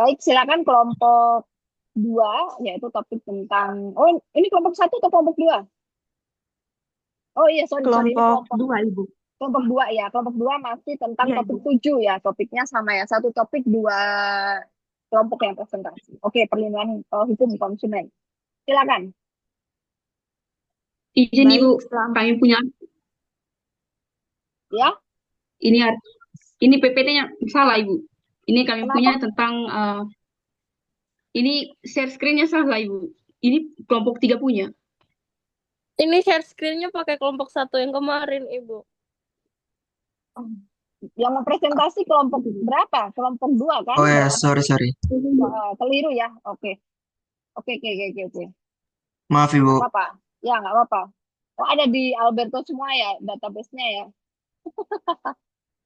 Baik, silakan kelompok dua, yaitu topik tentang, oh ini kelompok satu atau kelompok dua? Oh iya, sorry, sorry, ini Kelompok kelompok dua, Ibu. kelompok dua ya. Kelompok dua masih tentang Iya, topik Ibu. tujuh ya. Topiknya sama ya. Satu topik dua kelompok yang presentasi. Oke, perlindungan hukum konsumen. Silakan. Izin Ibu, Baik, selamat. kami punya Ya, ini ini PPT-nya salah Ibu. Ini kami kenapa? punya tentang ini share screen-nya salah Ibu. Ini kelompok tiga punya. Ini share screen-nya pakai kelompok satu yang kemarin, Ibu. Yang mau presentasi kelompok berapa? Kelompok dua kan? Oh ya, Berarti sorry, sorry. keliru ya. Oke, oke, oke, oke, oke. Oke. Maaf, Nggak Ibu. apa-apa. Ya, nggak apa-apa. Oh, ada di Alberto semua ya database-nya ya.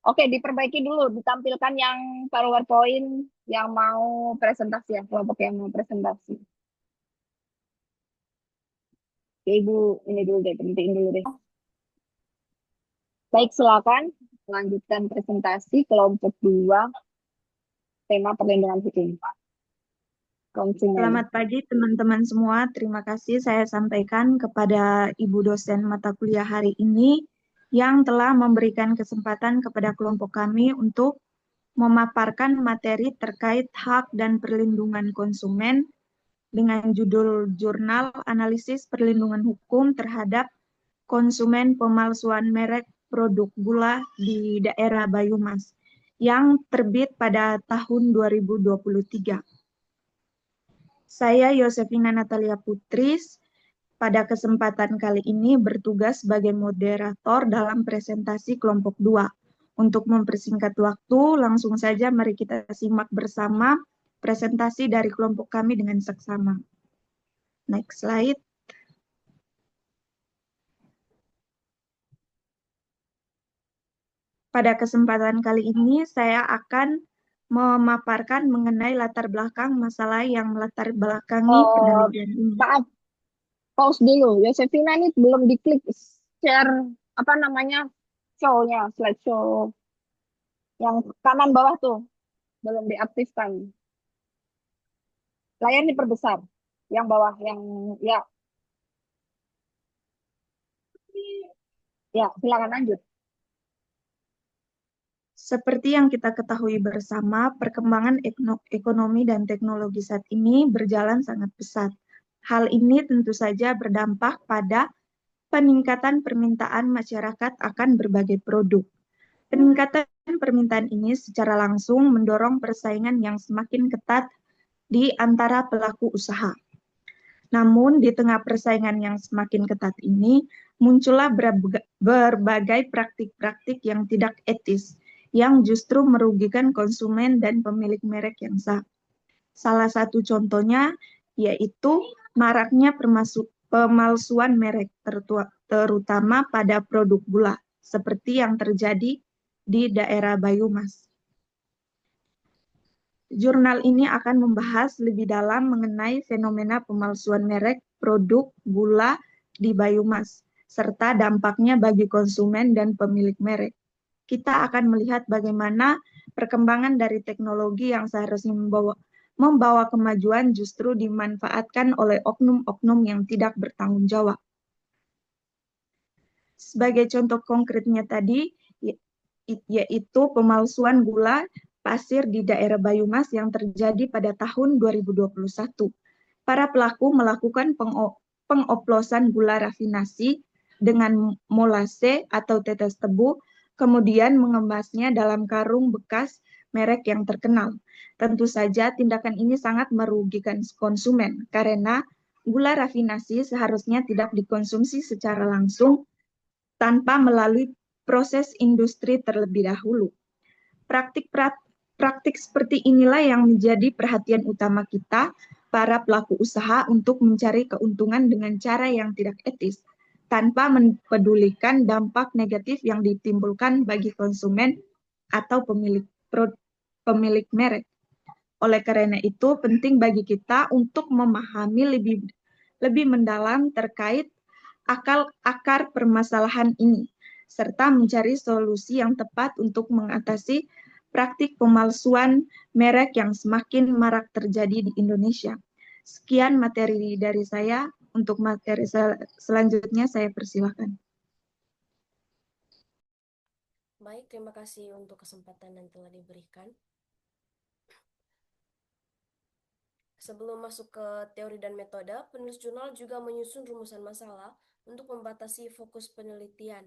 Oke, diperbaiki dulu, ditampilkan yang PowerPoint yang mau presentasi ya, kelompok yang mau presentasi. Oke, Ibu, ini dulu deh, penting dulu deh. Baik, silakan lanjutkan presentasi kelompok dua, tema perlindungan hukum konsumen. Selamat pagi teman-teman semua. Terima kasih saya sampaikan kepada Ibu dosen mata kuliah hari ini yang telah memberikan kesempatan kepada kelompok kami untuk memaparkan materi terkait hak dan perlindungan konsumen dengan judul Jurnal Analisis Perlindungan Hukum Terhadap Konsumen Pemalsuan Merek Produk Gula di Daerah Bayumas yang terbit pada tahun 2023. Saya Yosefina Natalia Putris. Pada kesempatan kali ini bertugas sebagai moderator dalam presentasi kelompok 2. Untuk mempersingkat waktu, langsung saja mari kita simak bersama presentasi dari kelompok kami dengan seksama. Next slide. Pada kesempatan kali ini saya akan memaparkan mengenai latar belakang masalah yang melatar belakangi Oh, penelitian ini. maaf, pause dulu. Yosefina ini belum diklik share apa namanya show-nya, slideshow yang kanan bawah tuh belum diaktifkan. Layar diperbesar, yang bawah yang ya ya silakan lanjut. Seperti yang kita ketahui bersama, perkembangan ekonomi dan teknologi saat ini berjalan sangat pesat. Hal ini tentu saja berdampak pada peningkatan permintaan masyarakat akan berbagai produk. Peningkatan permintaan ini secara langsung mendorong persaingan yang semakin ketat di antara pelaku usaha. Namun, di tengah persaingan yang semakin ketat ini, muncullah berbagai praktik-praktik yang tidak etis, yang justru merugikan konsumen dan pemilik merek yang sah. Salah satu contohnya yaitu maraknya pemalsuan merek, terutama pada produk gula, seperti yang terjadi di daerah Bayumas. Jurnal ini akan membahas lebih dalam mengenai fenomena pemalsuan merek produk gula di Bayumas, serta dampaknya bagi konsumen dan pemilik merek. Kita akan melihat bagaimana perkembangan dari teknologi yang seharusnya membawa kemajuan justru dimanfaatkan oleh oknum-oknum yang tidak bertanggung jawab. Sebagai contoh konkretnya tadi, yaitu pemalsuan gula pasir di daerah Bayumas yang terjadi pada tahun 2021. Para pelaku melakukan pengoplosan gula rafinasi dengan molase atau tetes tebu, kemudian mengemasnya dalam karung bekas merek yang terkenal. Tentu saja tindakan ini sangat merugikan konsumen karena gula rafinasi seharusnya tidak dikonsumsi secara langsung tanpa melalui proses industri terlebih dahulu. Praktik seperti inilah yang menjadi perhatian utama kita, para pelaku usaha, untuk mencari keuntungan dengan cara yang tidak etis, tanpa mempedulikan dampak negatif yang ditimbulkan bagi konsumen atau pemilik merek. Oleh karena itu, penting bagi kita untuk memahami lebih mendalam terkait akar permasalahan ini, serta mencari solusi yang tepat untuk mengatasi praktik pemalsuan merek yang semakin marak terjadi di Indonesia. Sekian materi dari saya. Untuk materi selanjutnya saya persilahkan. Baik, terima kasih untuk kesempatan yang telah diberikan. Sebelum masuk ke teori dan metode, penulis jurnal juga menyusun rumusan masalah untuk membatasi fokus penelitian.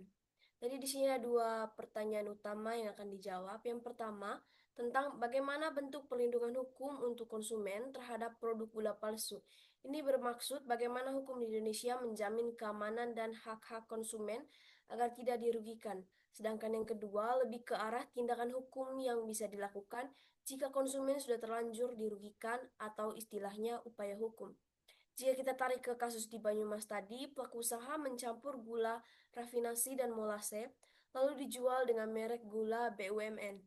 Jadi di sini ada dua pertanyaan utama yang akan dijawab. Yang pertama, tentang bagaimana bentuk perlindungan hukum untuk konsumen terhadap produk gula palsu. Ini bermaksud bagaimana hukum di Indonesia menjamin keamanan dan hak-hak konsumen agar tidak dirugikan. Sedangkan yang kedua, lebih ke arah tindakan hukum yang bisa dilakukan jika konsumen sudah terlanjur dirugikan atau istilahnya upaya hukum. Jika kita tarik ke kasus di Banyumas tadi, pelaku usaha mencampur gula rafinasi dan molase, lalu dijual dengan merek gula BUMN.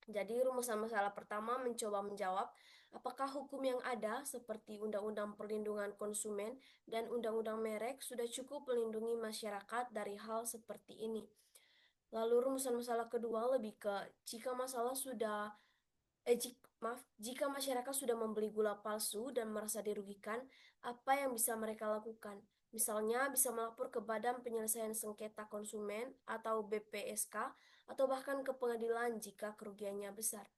Jadi rumusan masalah pertama mencoba menjawab apakah hukum yang ada seperti Undang-Undang Perlindungan Konsumen dan Undang-Undang Merek sudah cukup melindungi masyarakat dari hal seperti ini. Lalu rumusan masalah kedua lebih ke jika masyarakat sudah membeli gula palsu dan merasa dirugikan, apa yang bisa mereka lakukan? Misalnya bisa melapor ke Badan Penyelesaian Sengketa Konsumen atau BPSK atau bahkan ke pengadilan jika kerugiannya besar.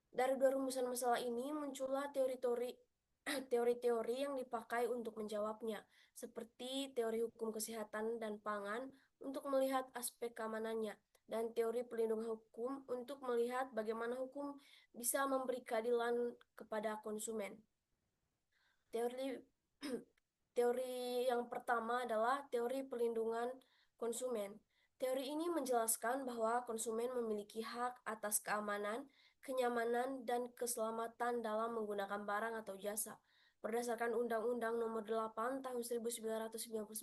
Dari dua rumusan masalah ini muncullah teori-teori yang dipakai untuk menjawabnya, seperti teori hukum kesehatan dan pangan untuk melihat aspek keamanannya, dan teori pelindungan hukum untuk melihat bagaimana hukum bisa memberi keadilan kepada konsumen. Teori yang pertama adalah teori perlindungan konsumen. Teori ini menjelaskan bahwa konsumen memiliki hak atas keamanan, kenyamanan, dan keselamatan dalam menggunakan barang atau jasa. Berdasarkan Undang-Undang Nomor 8 Tahun 1999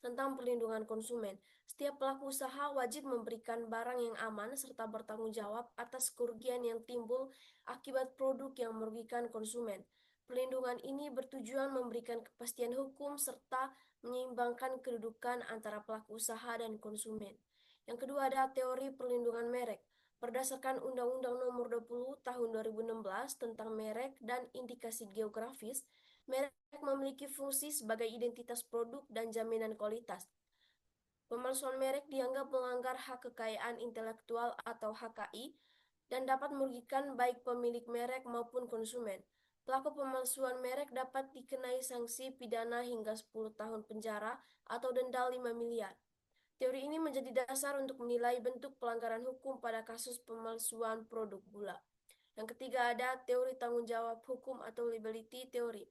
tentang Perlindungan Konsumen, setiap pelaku usaha wajib memberikan barang yang aman serta bertanggung jawab atas kerugian yang timbul akibat produk yang merugikan konsumen. Perlindungan ini bertujuan memberikan kepastian hukum serta menyeimbangkan kedudukan antara pelaku usaha dan konsumen. Yang kedua ada teori perlindungan merek. Berdasarkan Undang-Undang Nomor 20 Tahun 2016 tentang merek dan indikasi geografis, merek memiliki fungsi sebagai identitas produk dan jaminan kualitas. Pemalsuan merek dianggap melanggar hak kekayaan intelektual atau HKI dan dapat merugikan baik pemilik merek maupun konsumen. Pelaku pemalsuan merek dapat dikenai sanksi pidana hingga 10 tahun penjara atau denda 5 miliar. Teori ini menjadi dasar untuk menilai bentuk pelanggaran hukum pada kasus pemalsuan produk gula. Yang ketiga ada teori tanggung jawab hukum atau liability theory.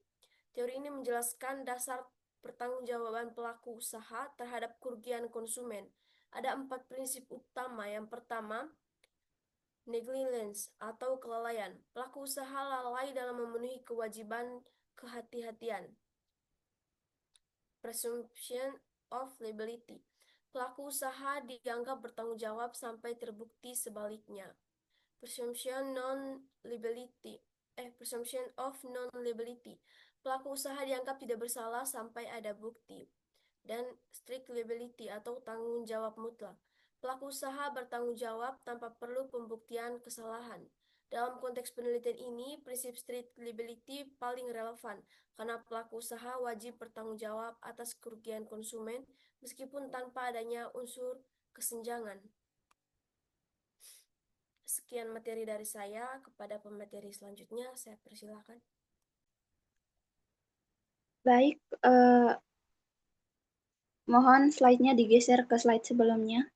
Teori ini menjelaskan dasar pertanggungjawaban pelaku usaha terhadap kerugian konsumen. Ada 4 prinsip utama. Yang pertama, negligence atau kelalaian. Pelaku usaha lalai dalam memenuhi kewajiban kehati-hatian. Presumption of liability. Pelaku usaha dianggap bertanggung jawab sampai terbukti sebaliknya. Presumption of non-liability. Pelaku usaha dianggap tidak bersalah sampai ada bukti. Dan strict liability atau tanggung jawab mutlak. Pelaku usaha bertanggung jawab tanpa perlu pembuktian kesalahan. Dalam konteks penelitian ini, prinsip strict liability paling relevan karena pelaku usaha wajib bertanggung jawab atas kerugian konsumen meskipun tanpa adanya unsur kesenjangan. Sekian materi dari saya. Kepada pemateri selanjutnya, saya persilakan. Baik, mohon slide-nya digeser ke slide sebelumnya.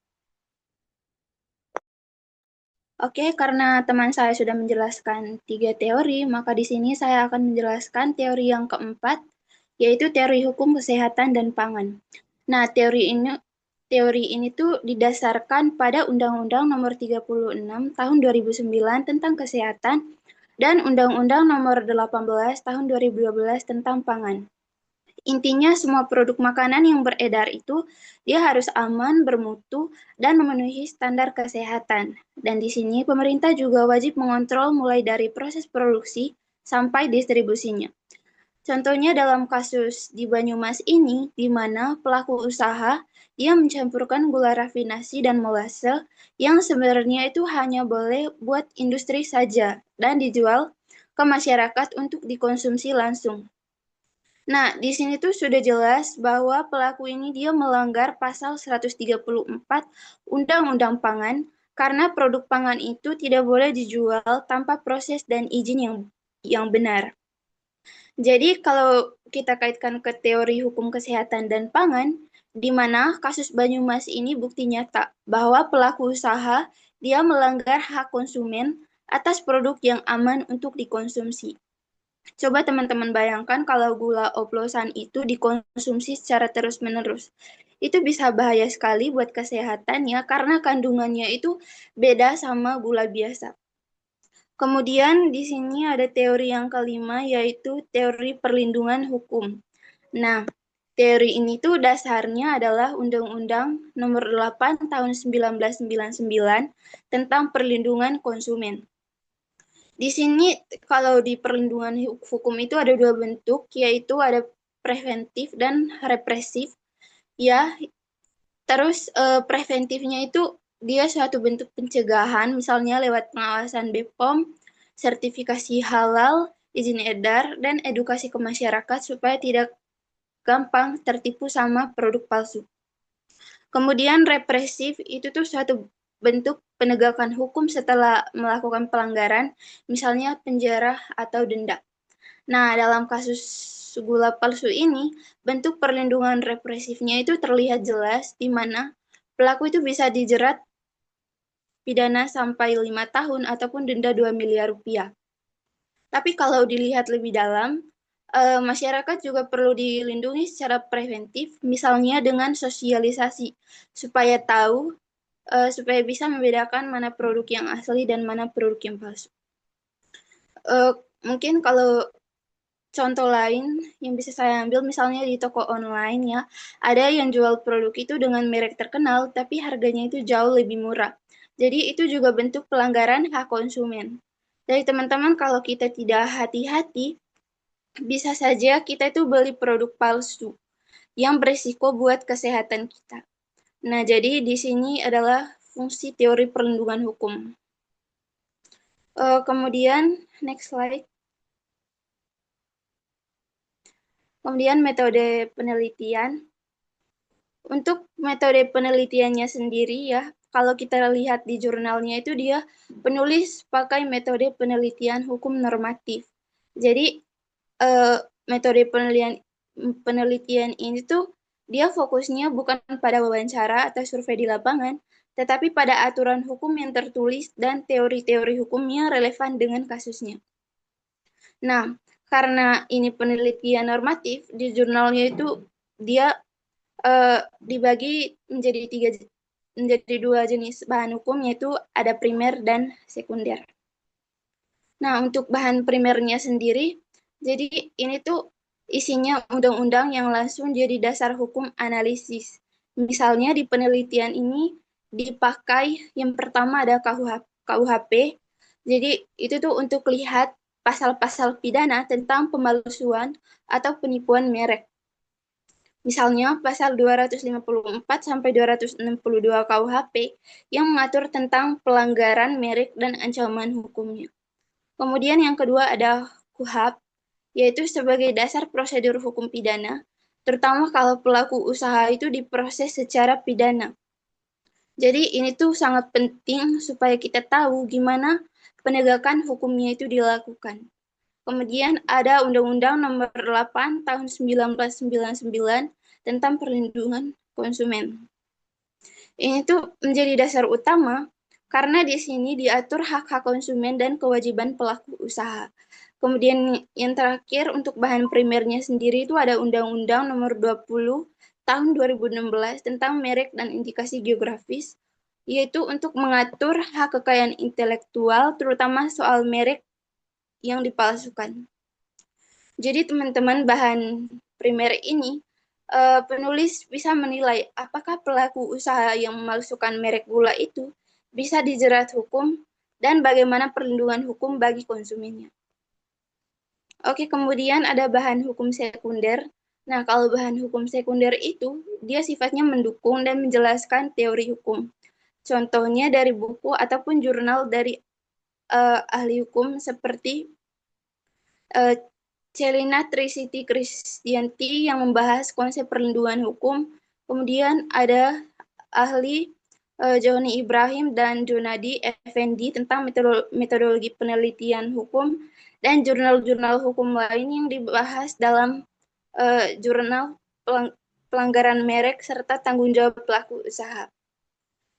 Oke, karena teman saya sudah menjelaskan 3 teori, maka di sini saya akan menjelaskan teori yang keempat, yaitu teori hukum kesehatan dan pangan. Nah, teori ini tuh didasarkan pada Undang-Undang Nomor 36 Tahun 2009 tentang Kesehatan dan Undang-Undang Nomor 18 Tahun 2012 tentang Pangan. Intinya semua produk makanan yang beredar itu dia harus aman, bermutu, dan memenuhi standar kesehatan. Dan di sini pemerintah juga wajib mengontrol mulai dari proses produksi sampai distribusinya. Contohnya dalam kasus di Banyumas ini, di mana pelaku usaha dia mencampurkan gula rafinasi dan molase yang sebenarnya itu hanya boleh buat industri saja dan dijual ke masyarakat untuk dikonsumsi langsung. Nah, di sini tuh sudah jelas bahwa pelaku ini dia melanggar pasal 134 Undang-Undang Pangan karena produk pangan itu tidak boleh dijual tanpa proses dan izin yang benar. Jadi kalau kita kaitkan ke teori hukum kesehatan dan pangan, di mana kasus Banyumas ini bukti nyata bahwa pelaku usaha dia melanggar hak konsumen atas produk yang aman untuk dikonsumsi. Coba teman-teman bayangkan kalau gula oplosan itu dikonsumsi secara terus-menerus. Itu bisa bahaya sekali buat kesehatannya karena kandungannya itu beda sama gula biasa. Kemudian di sini ada teori yang kelima, yaitu teori perlindungan hukum. Nah, teori ini tuh dasarnya adalah Undang-Undang Nomor 8 Tahun 1999 tentang perlindungan konsumen. Di sini kalau di perlindungan hukum itu ada dua bentuk, yaitu ada preventif dan represif. Ya, terus preventifnya itu dia suatu bentuk pencegahan, misalnya lewat pengawasan BPOM, sertifikasi halal, izin edar, dan edukasi ke masyarakat supaya tidak gampang tertipu sama produk palsu. Kemudian represif itu tuh suatu bentuk penegakan hukum setelah melakukan pelanggaran, misalnya penjara atau denda. Nah, dalam kasus gula palsu ini, bentuk perlindungan represifnya itu terlihat jelas, di mana pelaku itu bisa dijerat pidana sampai 5 tahun ataupun denda 2 miliar rupiah. Tapi kalau dilihat lebih dalam, masyarakat juga perlu dilindungi secara preventif, misalnya dengan sosialisasi, supaya tahu, supaya bisa membedakan mana produk yang asli dan mana produk yang palsu. Mungkin kalau contoh lain yang bisa saya ambil misalnya di toko online ya, ada yang jual produk itu dengan merek terkenal tapi harganya itu jauh lebih murah. Jadi itu juga bentuk pelanggaran hak konsumen. Jadi teman-teman kalau kita tidak hati-hati, bisa saja kita itu beli produk palsu yang berisiko buat kesehatan kita. Nah, jadi di sini adalah fungsi teori perlindungan hukum. Kemudian, next slide. Kemudian metode penelitian. Untuk metode penelitiannya sendiri ya, kalau kita lihat di jurnalnya itu dia penulis pakai metode penelitian hukum normatif. Jadi metode penelitian ini tuh dia fokusnya bukan pada wawancara atau survei di lapangan, tetapi pada aturan hukum yang tertulis dan teori-teori hukum yang relevan dengan kasusnya. Nah, karena ini penelitian normatif, di jurnalnya itu dia dibagi menjadi dua jenis bahan hukum, yaitu ada primer dan sekunder. Nah, untuk bahan primernya sendiri, jadi ini tuh isinya undang-undang yang langsung jadi dasar hukum analisis. Misalnya di penelitian ini dipakai yang pertama ada KUHP. Jadi itu tuh untuk lihat pasal-pasal pidana tentang pemalsuan atau penipuan merek. Misalnya pasal 254 sampai 262 KUHP yang mengatur tentang pelanggaran merek dan ancaman hukumnya. Kemudian yang kedua ada KUHAP, yaitu sebagai dasar prosedur hukum pidana, terutama kalau pelaku usaha itu diproses secara pidana. Jadi ini tuh sangat penting supaya kita tahu gimana penegakan hukumnya itu dilakukan. Kemudian ada Undang-Undang Nomor 8 Tahun 1999 tentang perlindungan konsumen. Ini tuh menjadi dasar utama karena di sini diatur hak-hak konsumen dan kewajiban pelaku usaha. Kemudian yang terakhir untuk bahan primernya sendiri itu ada Undang-Undang Nomor 20 Tahun 2016 tentang merek dan indikasi geografis, yaitu untuk mengatur hak kekayaan intelektual terutama soal merek yang dipalsukan. Jadi teman-teman bahan primer ini penulis bisa menilai apakah pelaku usaha yang memalsukan merek gula itu bisa dijerat hukum dan bagaimana perlindungan hukum bagi konsumennya. Oke, kemudian ada bahan hukum sekunder. Nah, kalau bahan hukum sekunder itu, dia sifatnya mendukung dan menjelaskan teori hukum. Contohnya dari buku ataupun jurnal dari ahli hukum seperti Celina Trisiti Krisdianti yang membahas konsep perlindungan hukum. Kemudian ada ahli Joni Ibrahim dan Junadi Effendi tentang metodologi penelitian hukum dan jurnal-jurnal hukum lain yang dibahas dalam jurnal pelanggaran merek serta tanggung jawab pelaku usaha.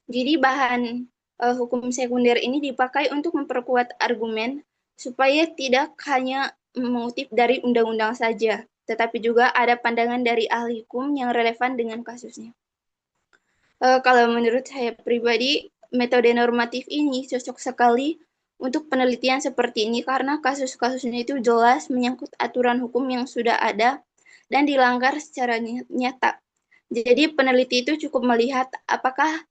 Jadi bahan hukum sekunder ini dipakai untuk memperkuat argumen supaya tidak hanya mengutip dari undang-undang saja, tetapi juga ada pandangan dari ahli hukum yang relevan dengan kasusnya. Kalau menurut saya pribadi, metode normatif ini cocok sekali untuk penelitian seperti ini karena kasus-kasusnya itu jelas menyangkut aturan hukum yang sudah ada dan dilanggar secara nyata. Jadi peneliti itu cukup melihat apakah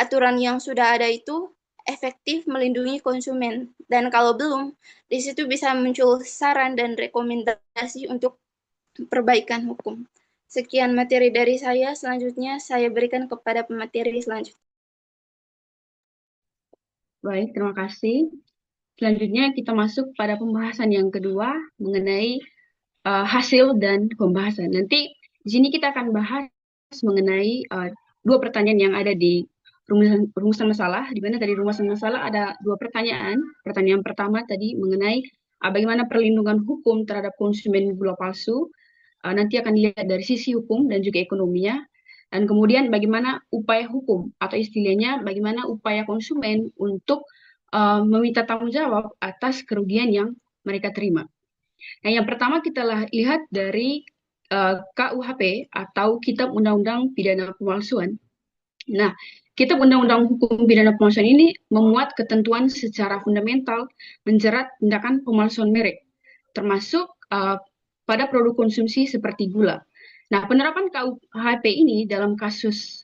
aturan yang sudah ada itu efektif melindungi konsumen. Dan kalau belum, di situ bisa muncul saran dan rekomendasi untuk perbaikan hukum. Sekian materi dari saya, selanjutnya saya berikan kepada pemateri selanjutnya. Baik, terima kasih. Selanjutnya kita masuk pada pembahasan yang kedua mengenai hasil dan pembahasan. Nanti di sini kita akan bahas mengenai dua pertanyaan yang ada di rumusan masalah, di mana dari rumusan masalah ada dua pertanyaan. Pertanyaan pertama tadi mengenai bagaimana perlindungan hukum terhadap konsumen gula palsu. Nanti akan dilihat dari sisi hukum dan juga ekonominya. Dan kemudian bagaimana upaya hukum atau istilahnya bagaimana upaya konsumen untuk meminta tanggung jawab atas kerugian yang mereka terima. Nah, yang pertama kita lihat dari KUHP atau Kitab Undang-Undang Pidana Pemalsuan. Nah, Kitab Undang-Undang Hukum Pidana Pemalsuan ini memuat ketentuan secara fundamental menjerat tindakan pemalsuan merek, termasuk pada produk konsumsi seperti gula. Nah, penerapan KUHP ini dalam kasus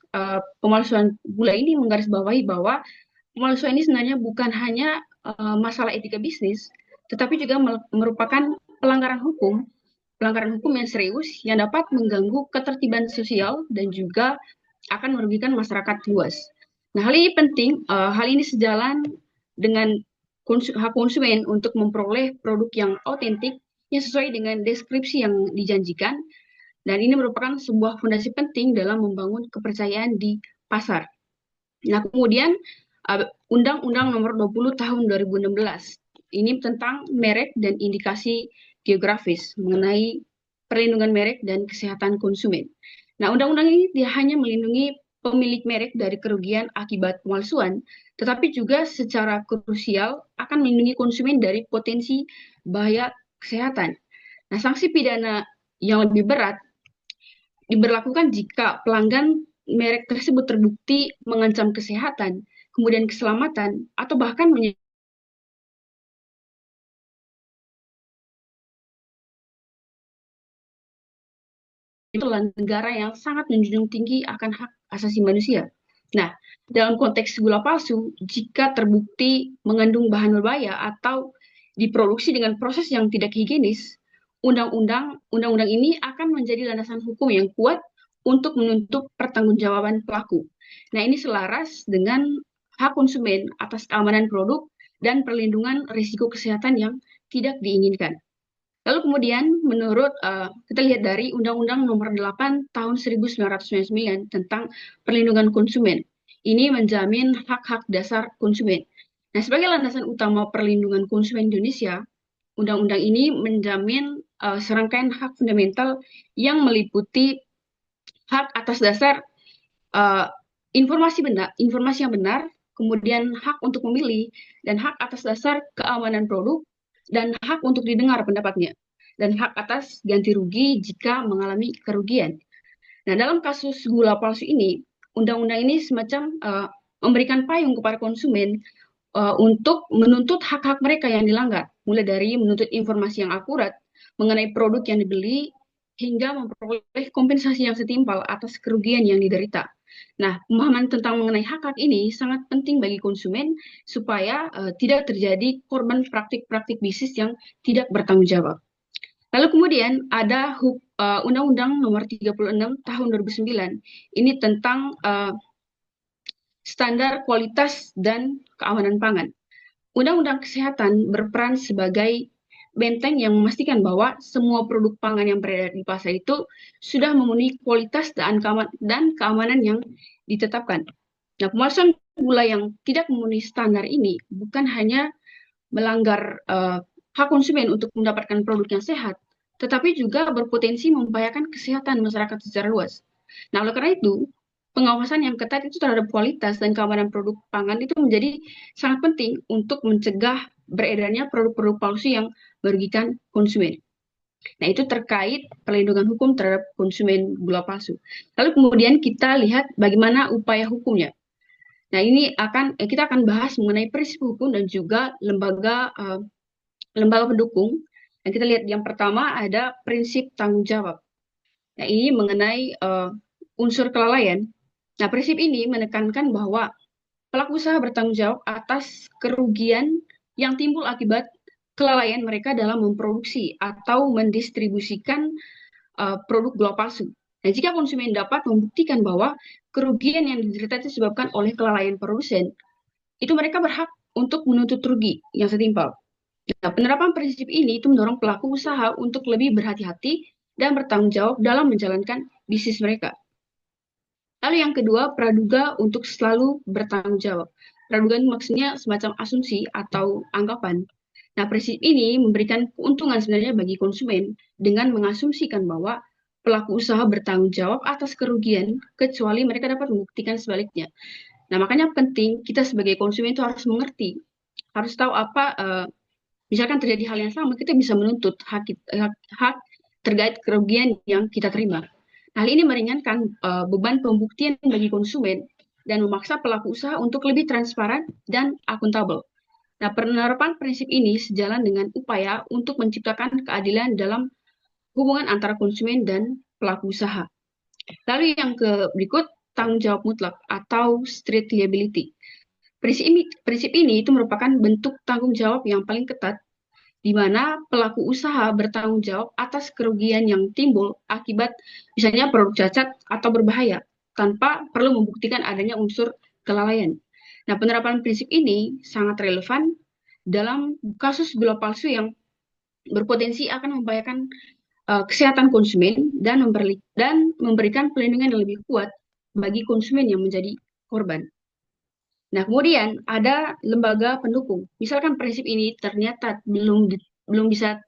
pemalsuan gula ini menggarisbawahi bahwa pemalsuan ini sebenarnya bukan hanya masalah etika bisnis, tetapi juga merupakan pelanggaran hukum yang serius yang dapat mengganggu ketertiban sosial dan juga akan merugikan masyarakat luas. Nah, hal ini penting, hal ini sejalan dengan hak konsumen untuk memperoleh produk yang otentik yang sesuai dengan deskripsi yang dijanjikan, dan ini merupakan sebuah fondasi penting dalam membangun kepercayaan di pasar. Nah, kemudian Undang-Undang Nomor 20 Tahun 2016 ini tentang merek dan indikasi geografis mengenai perlindungan merek dan kesehatan konsumen. Nah, undang-undang ini tidak hanya melindungi pemilik merek dari kerugian akibat pemalsuan, tetapi juga secara krusial akan melindungi konsumen dari potensi bahaya kesehatan. Nah, sanksi pidana yang lebih berat diberlakukan jika pelanggan merek tersebut terbukti mengancam kesehatan, kemudian keselamatan, atau bahkan itu adalah negara yang sangat menjunjung tinggi akan hak asasi manusia. Nah, dalam konteks gula palsu, jika terbukti mengandung bahan berbahaya atau diproduksi dengan proses yang tidak higienis, undang-undang ini akan menjadi landasan hukum yang kuat untuk menuntut pertanggungjawaban pelaku. Nah, ini selaras dengan hak konsumen atas keamanan produk dan perlindungan risiko kesehatan yang tidak diinginkan. Lalu kemudian menurut kita lihat dari Undang-Undang Nomor 8 Tahun 1999 tentang perlindungan konsumen. Ini menjamin hak-hak dasar konsumen. Nah, sebagai landasan utama perlindungan konsumen Indonesia, undang-undang ini menjamin serangkaian hak fundamental yang meliputi hak atas dasar informasi yang benar, kemudian hak untuk memilih, dan hak atas dasar keamanan produk, dan hak untuk didengar pendapatnya, dan hak atas ganti rugi jika mengalami kerugian. Nah, dalam kasus gula palsu ini, undang-undang ini semacam memberikan payung kepada konsumen untuk menuntut hak-hak mereka yang dilanggar, mulai dari menuntut informasi yang akurat mengenai produk yang dibeli, hingga memperoleh kompensasi yang setimpal atas kerugian yang diderita. Nah, pemahaman tentang mengenai hak-hak ini sangat penting bagi konsumen supaya tidak terjadi korban praktik-praktik bisnis yang tidak bertanggung jawab. Lalu kemudian ada Undang-Undang Nomor 36 Tahun 2009. Ini tentang standar kualitas dan keamanan pangan. Undang-Undang Kesehatan berperan sebagai benteng yang memastikan bahwa semua produk pangan yang beredar di pasar itu sudah memenuhi kualitas dan keamanan yang ditetapkan. Nah, pemalsuan gula yang tidak memenuhi standar ini bukan hanya melanggar hak konsumen untuk mendapatkan produk yang sehat, tetapi juga berpotensi membahayakan kesehatan masyarakat secara luas. Nah, oleh karena itu, pengawasan yang ketat itu terhadap kualitas dan keamanan produk pangan itu menjadi sangat penting untuk mencegah beredarnya produk-produk palsu yang merugikan konsumen. Nah, itu terkait perlindungan hukum terhadap konsumen gula palsu. Lalu kemudian kita lihat bagaimana upaya hukumnya. Nah, ini kita akan bahas mengenai prinsip hukum dan juga lembaga pendukung. Dan kita lihat yang pertama ada prinsip tanggung jawab. Nah, ini mengenai unsur kelalaian. Nah, prinsip ini menekankan bahwa pelaku usaha bertanggung jawab atas kerugian yang timbul akibat kelalaian mereka dalam memproduksi atau mendistribusikan produk gula palsu. Dan jika konsumen dapat membuktikan bahwa kerugian yang diderita itu disebabkan oleh kelalaian produsen, itu mereka berhak untuk menuntut rugi yang setimpal. Nah, penerapan prinsip ini itu mendorong pelaku usaha untuk lebih berhati-hati dan bertanggung jawab dalam menjalankan bisnis mereka. Lalu yang kedua, praduga untuk selalu bertanggung jawab. Praduga ini maksudnya semacam asumsi atau anggapan. Nah, prinsip ini memberikan keuntungan sebenarnya bagi konsumen dengan mengasumsikan bahwa pelaku usaha bertanggung jawab atas kerugian kecuali mereka dapat membuktikan sebaliknya. Nah, makanya penting kita sebagai konsumen itu harus mengerti, harus tahu apa, misalkan terjadi hal yang sama, kita bisa menuntut hak terkait kerugian yang kita terima. Hal ini meringankan beban pembuktian bagi konsumen dan memaksa pelaku usaha untuk lebih transparan dan akuntabel. Nah, penerapan prinsip ini sejalan dengan upaya untuk menciptakan keadilan dalam hubungan antara konsumen dan pelaku usaha. Lalu yang berikut, tanggung jawab mutlak atau strict liability. Prinsip ini itu merupakan bentuk tanggung jawab yang paling ketat di mana pelaku usaha bertanggung jawab atas kerugian yang timbul akibat misalnya produk cacat atau berbahaya tanpa perlu membuktikan adanya unsur kelalaian. Nah, penerapan prinsip ini sangat relevan dalam kasus gula palsu yang berpotensi akan membahayakan kesehatan konsumen dan memberikan perlindungan yang lebih kuat bagi konsumen yang menjadi korban. Nah, kemudian ada lembaga pendukung. Misalkan prinsip ini ternyata belum bisa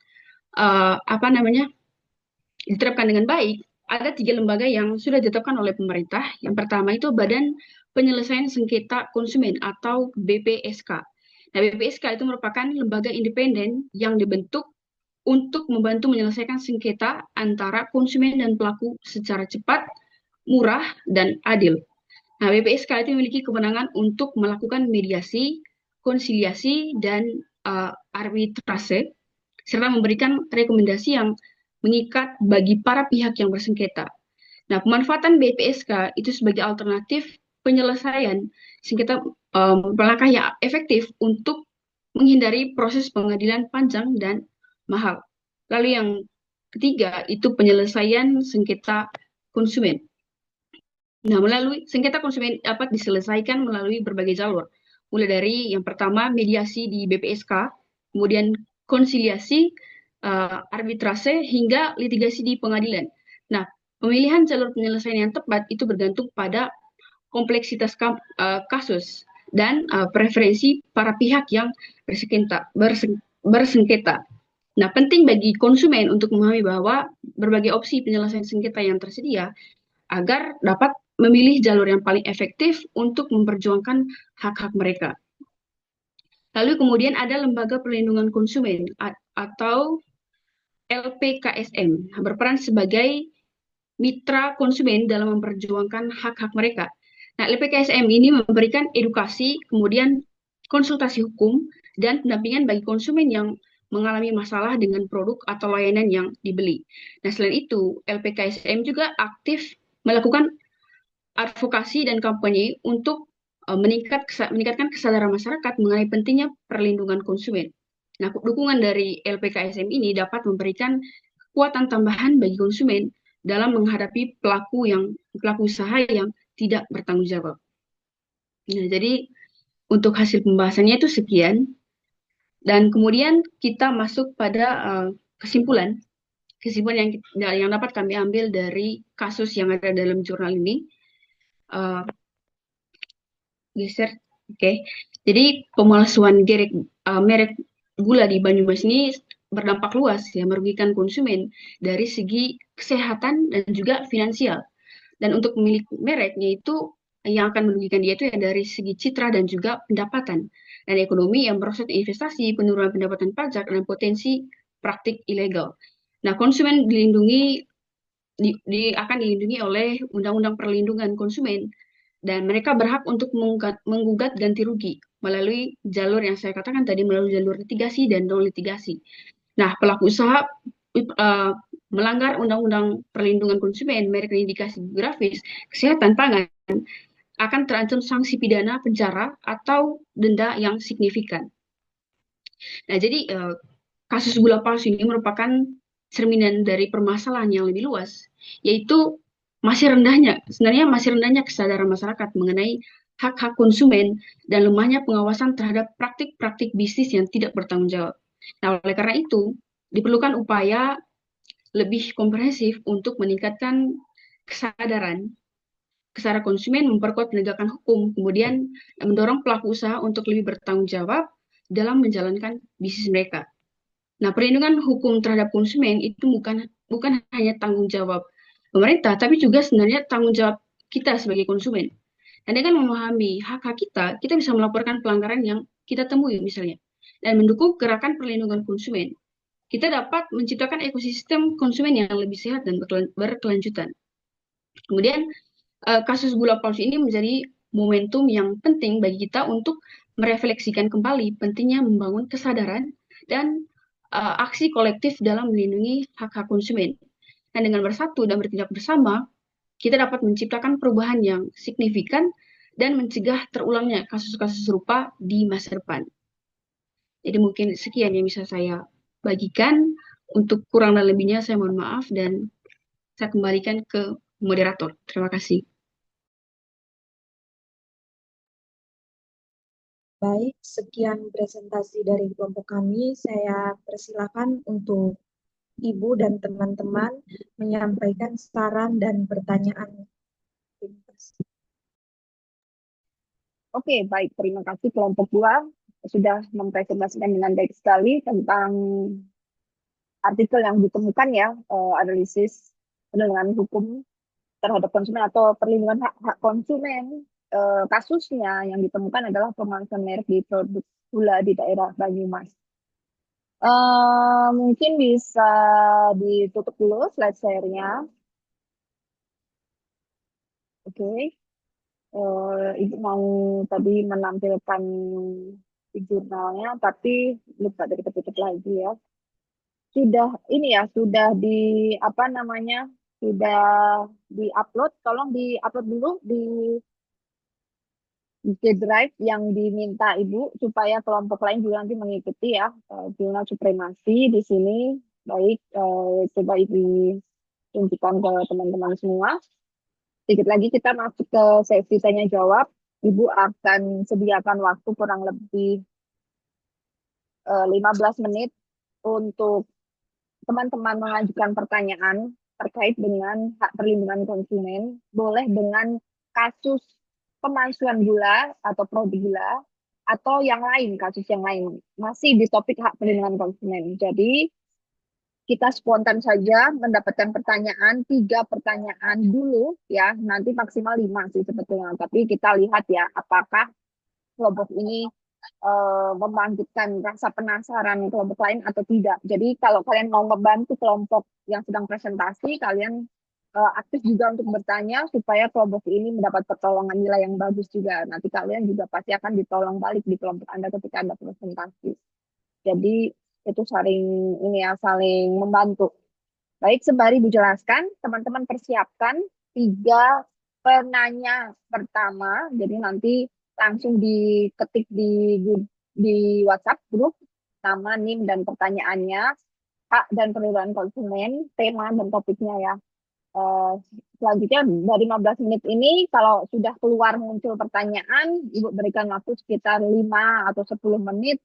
diterapkan dengan baik. Ada 3 lembaga yang sudah ditetapkan oleh pemerintah. Yang pertama itu Badan Penyelesaian Sengketa Konsumen atau BPSK. Nah, BPSK itu merupakan lembaga independen yang dibentuk untuk membantu menyelesaikan sengketa antara konsumen dan pelaku secara cepat, murah, dan adil. Nah, BPSK itu memiliki kewenangan untuk melakukan mediasi, konsiliasi, dan arbitrase, serta memberikan rekomendasi yang mengikat bagi para pihak yang bersengketa. Nah, pemanfaatan BPSK itu sebagai alternatif penyelesaian sengketa langkah yang efektif untuk menghindari proses pengadilan panjang dan mahal. Lalu yang ketiga itu penyelesaian sengketa konsumen. Nah, melalui sengketa konsumen dapat diselesaikan melalui berbagai jalur. Mulai dari yang pertama mediasi di BPSK, kemudian konsiliasi, arbitrase, hingga litigasi di pengadilan. Nah, pemilihan jalur penyelesaian yang tepat itu bergantung pada kompleksitas kasus dan preferensi para pihak yang bersengketa. Nah, penting bagi konsumen untuk memahami bahwa berbagai opsi penyelesaian sengketa yang tersedia agar dapat memilih jalur yang paling efektif untuk memperjuangkan hak-hak mereka. Lalu kemudian ada Lembaga Perlindungan Konsumen atau LPKSM, berperan sebagai mitra konsumen dalam memperjuangkan hak-hak mereka. Nah, LPKSM ini memberikan edukasi, kemudian konsultasi hukum, dan pendampingan bagi konsumen yang mengalami masalah dengan produk atau layanan yang dibeli. Nah, selain itu, LPKSM juga aktif melakukan advokasi dan kampanye untuk meningkatkan kesadaran masyarakat mengenai pentingnya perlindungan konsumen. Nah, dukungan dari LPKSM ini dapat memberikan kekuatan tambahan bagi konsumen dalam menghadapi pelaku usaha yang tidak bertanggung jawab. Nah, jadi untuk hasil pembahasannya itu sekian, dan kemudian kita masuk pada kesimpulan yang dapat kami ambil dari kasus yang ada dalam jurnal ini. Geser, oke. Jadi pemalsuan merek gula di Banyumas ini berdampak luas ya, merugikan konsumen dari segi kesehatan dan juga finansial. Dan untuk pemilik mereknya itu yang akan merugikan dia itu ya dari segi citra dan juga pendapatan dan ekonomi yang merosot investasi, penurunan pendapatan pajak dan potensi praktik ilegal. Nah, konsumen akan dilindungi oleh Undang-Undang Perlindungan Konsumen, dan mereka berhak untuk menggugat ganti rugi melalui jalur yang saya katakan tadi, melalui jalur litigasi dan non litigasi. Nah, pelaku usaha melanggar Undang-Undang Perlindungan Konsumen, merek dan indikasi geografis, kesehatan pangan, akan terancam sanksi pidana, penjara, atau denda yang signifikan. Nah, jadi kasus gula palsu ini merupakan cerminan dari permasalahan yang lebih luas, yaitu sebenarnya masih rendahnya kesadaran masyarakat mengenai hak-hak konsumen dan lemahnya pengawasan terhadap praktik-praktik bisnis yang tidak bertanggung jawab. Nah, oleh karena itu, diperlukan upaya lebih komprehensif untuk meningkatkan kesadaran konsumen, memperkuat penegakan hukum, kemudian mendorong pelaku usaha untuk lebih bertanggung jawab dalam menjalankan bisnis mereka. Nah, perlindungan hukum terhadap konsumen itu bukan hanya tanggung jawab pemerintah, tapi juga sebenarnya tanggung jawab kita sebagai konsumen. Dan dengan memahami hak-hak kita bisa melaporkan pelanggaran yang kita temui misalnya, dan mendukung gerakan perlindungan konsumen. Kita dapat menciptakan ekosistem konsumen yang lebih sehat dan berkelanjutan. Kemudian kasus gula palsu ini menjadi momentum yang penting bagi kita untuk merefleksikan kembali pentingnya membangun kesadaran dan aksi kolektif dalam melindungi hak-hak konsumen. Dan dengan bersatu dan bertindak bersama, kita dapat menciptakan perubahan yang signifikan dan mencegah terulangnya kasus-kasus serupa di masa depan. Jadi mungkin sekian yang bisa saya bagikan. Untuk kurang dan lebihnya saya mohon maaf dan saya kembalikan ke moderator. Terima kasih. Baik, sekian presentasi dari kelompok kami. Saya persilakan untuk Ibu dan teman-teman menyampaikan saran dan pertanyaan. Oke, baik. Terima kasih kelompok 2 sudah mempresentasikan dengan baik sekali tentang artikel yang ditemukan ya, analisis perlindungan hukum terhadap konsumen atau perlindungan hak konsumen. Kasusnya yang ditemukan adalah pemalsuan merek di produk gula di daerah Banyumas. Mungkin bisa ditutup dulu slide share-nya. Oke. Ibu mau tadi menampilkan di jurnalnya, tapi lupa dari ketutup lagi ya. Sudah ini ya, sudah di apa namanya, sudah di-upload. Tolong di-upload dulu di Drive yang diminta Ibu supaya kelompok lain juga nanti mengikuti ya. Jurnal supremasi di sini. Baik, coba Ibu tunjukkan ke teman-teman semua. Sedikit lagi kita masuk ke sesi tanya jawab. Ibu akan sediakan waktu kurang lebih 15 menit untuk teman-teman mengajukan pertanyaan terkait dengan hak perlindungan konsumen. Boleh dengan kasus pemalsuan gula atau produk gula, atau yang lain, kasus yang lain. Masih di topik hak perlindungan konsumen. Jadi kita spontan saja mendapatkan pertanyaan, 3 pertanyaan dulu ya, nanti maksimal 5 sih sebetulnya. Tapi kita lihat ya, apakah kelompok ini membangkitkan rasa penasaran kelompok lain atau tidak. Jadi kalau kalian mau membantu kelompok yang sedang presentasi, kalian aktif juga untuk bertanya supaya kelompok ini mendapat pertolongan nilai yang bagus juga. Nanti kalian juga pasti akan ditolong balik di kelompok Anda ketika Anda presentasi. Jadi itu saling membantu. Baik, sembari Ibu jelaskan, teman-teman persiapkan 3 penanya pertama, jadi nanti langsung diketik di WhatsApp grup nama, NIM, dan pertanyaannya, hak dan perlindungan konsumen, tema dan topiknya ya. Eh, Selanjutnya dari 15 menit ini kalau sudah keluar muncul pertanyaan, Ibu berikan waktu sekitar 5 atau 10 menit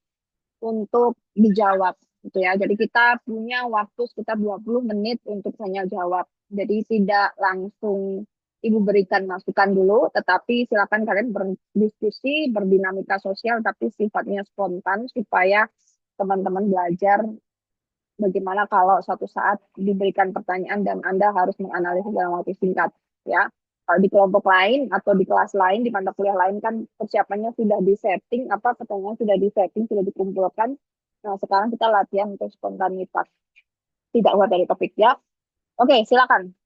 untuk dijawab gitu ya. Jadi kita punya waktu sekitar 20 menit untuk tanya jawab. Jadi tidak langsung Ibu berikan masukan dulu, tetapi silakan kalian berdiskusi, berdinamika sosial, tapi sifatnya spontan supaya teman-teman belajar bagaimana kalau suatu saat diberikan pertanyaan dan Anda harus menganalisis dalam waktu singkat, ya. Kalau di kelompok lain atau di kelas lain, di mata kuliah lain kan persiapannya sudah disetting, apa pertanyaan sudah disetting, sudah dikumpulkan. Nah, sekarang kita latihan untuk spontanitas. Tidak keluar dari topik ya. Oke, silakan.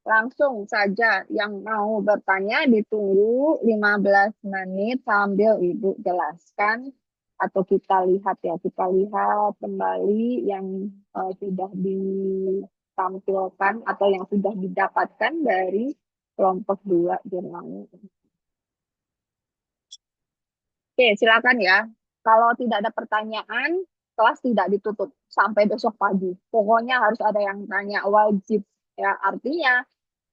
Langsung saja yang mau bertanya ditunggu 15 menit sambil Ibu jelaskan atau kita lihat ya, kita lihat kembali yang sudah ditampilkan atau yang sudah didapatkan dari kelompok 2 jurnalnya. Oke, silakan ya. Kalau tidak ada pertanyaan, kelas tidak ditutup sampai besok pagi. Pokoknya harus ada yang tanya, wajib. Ya, artinya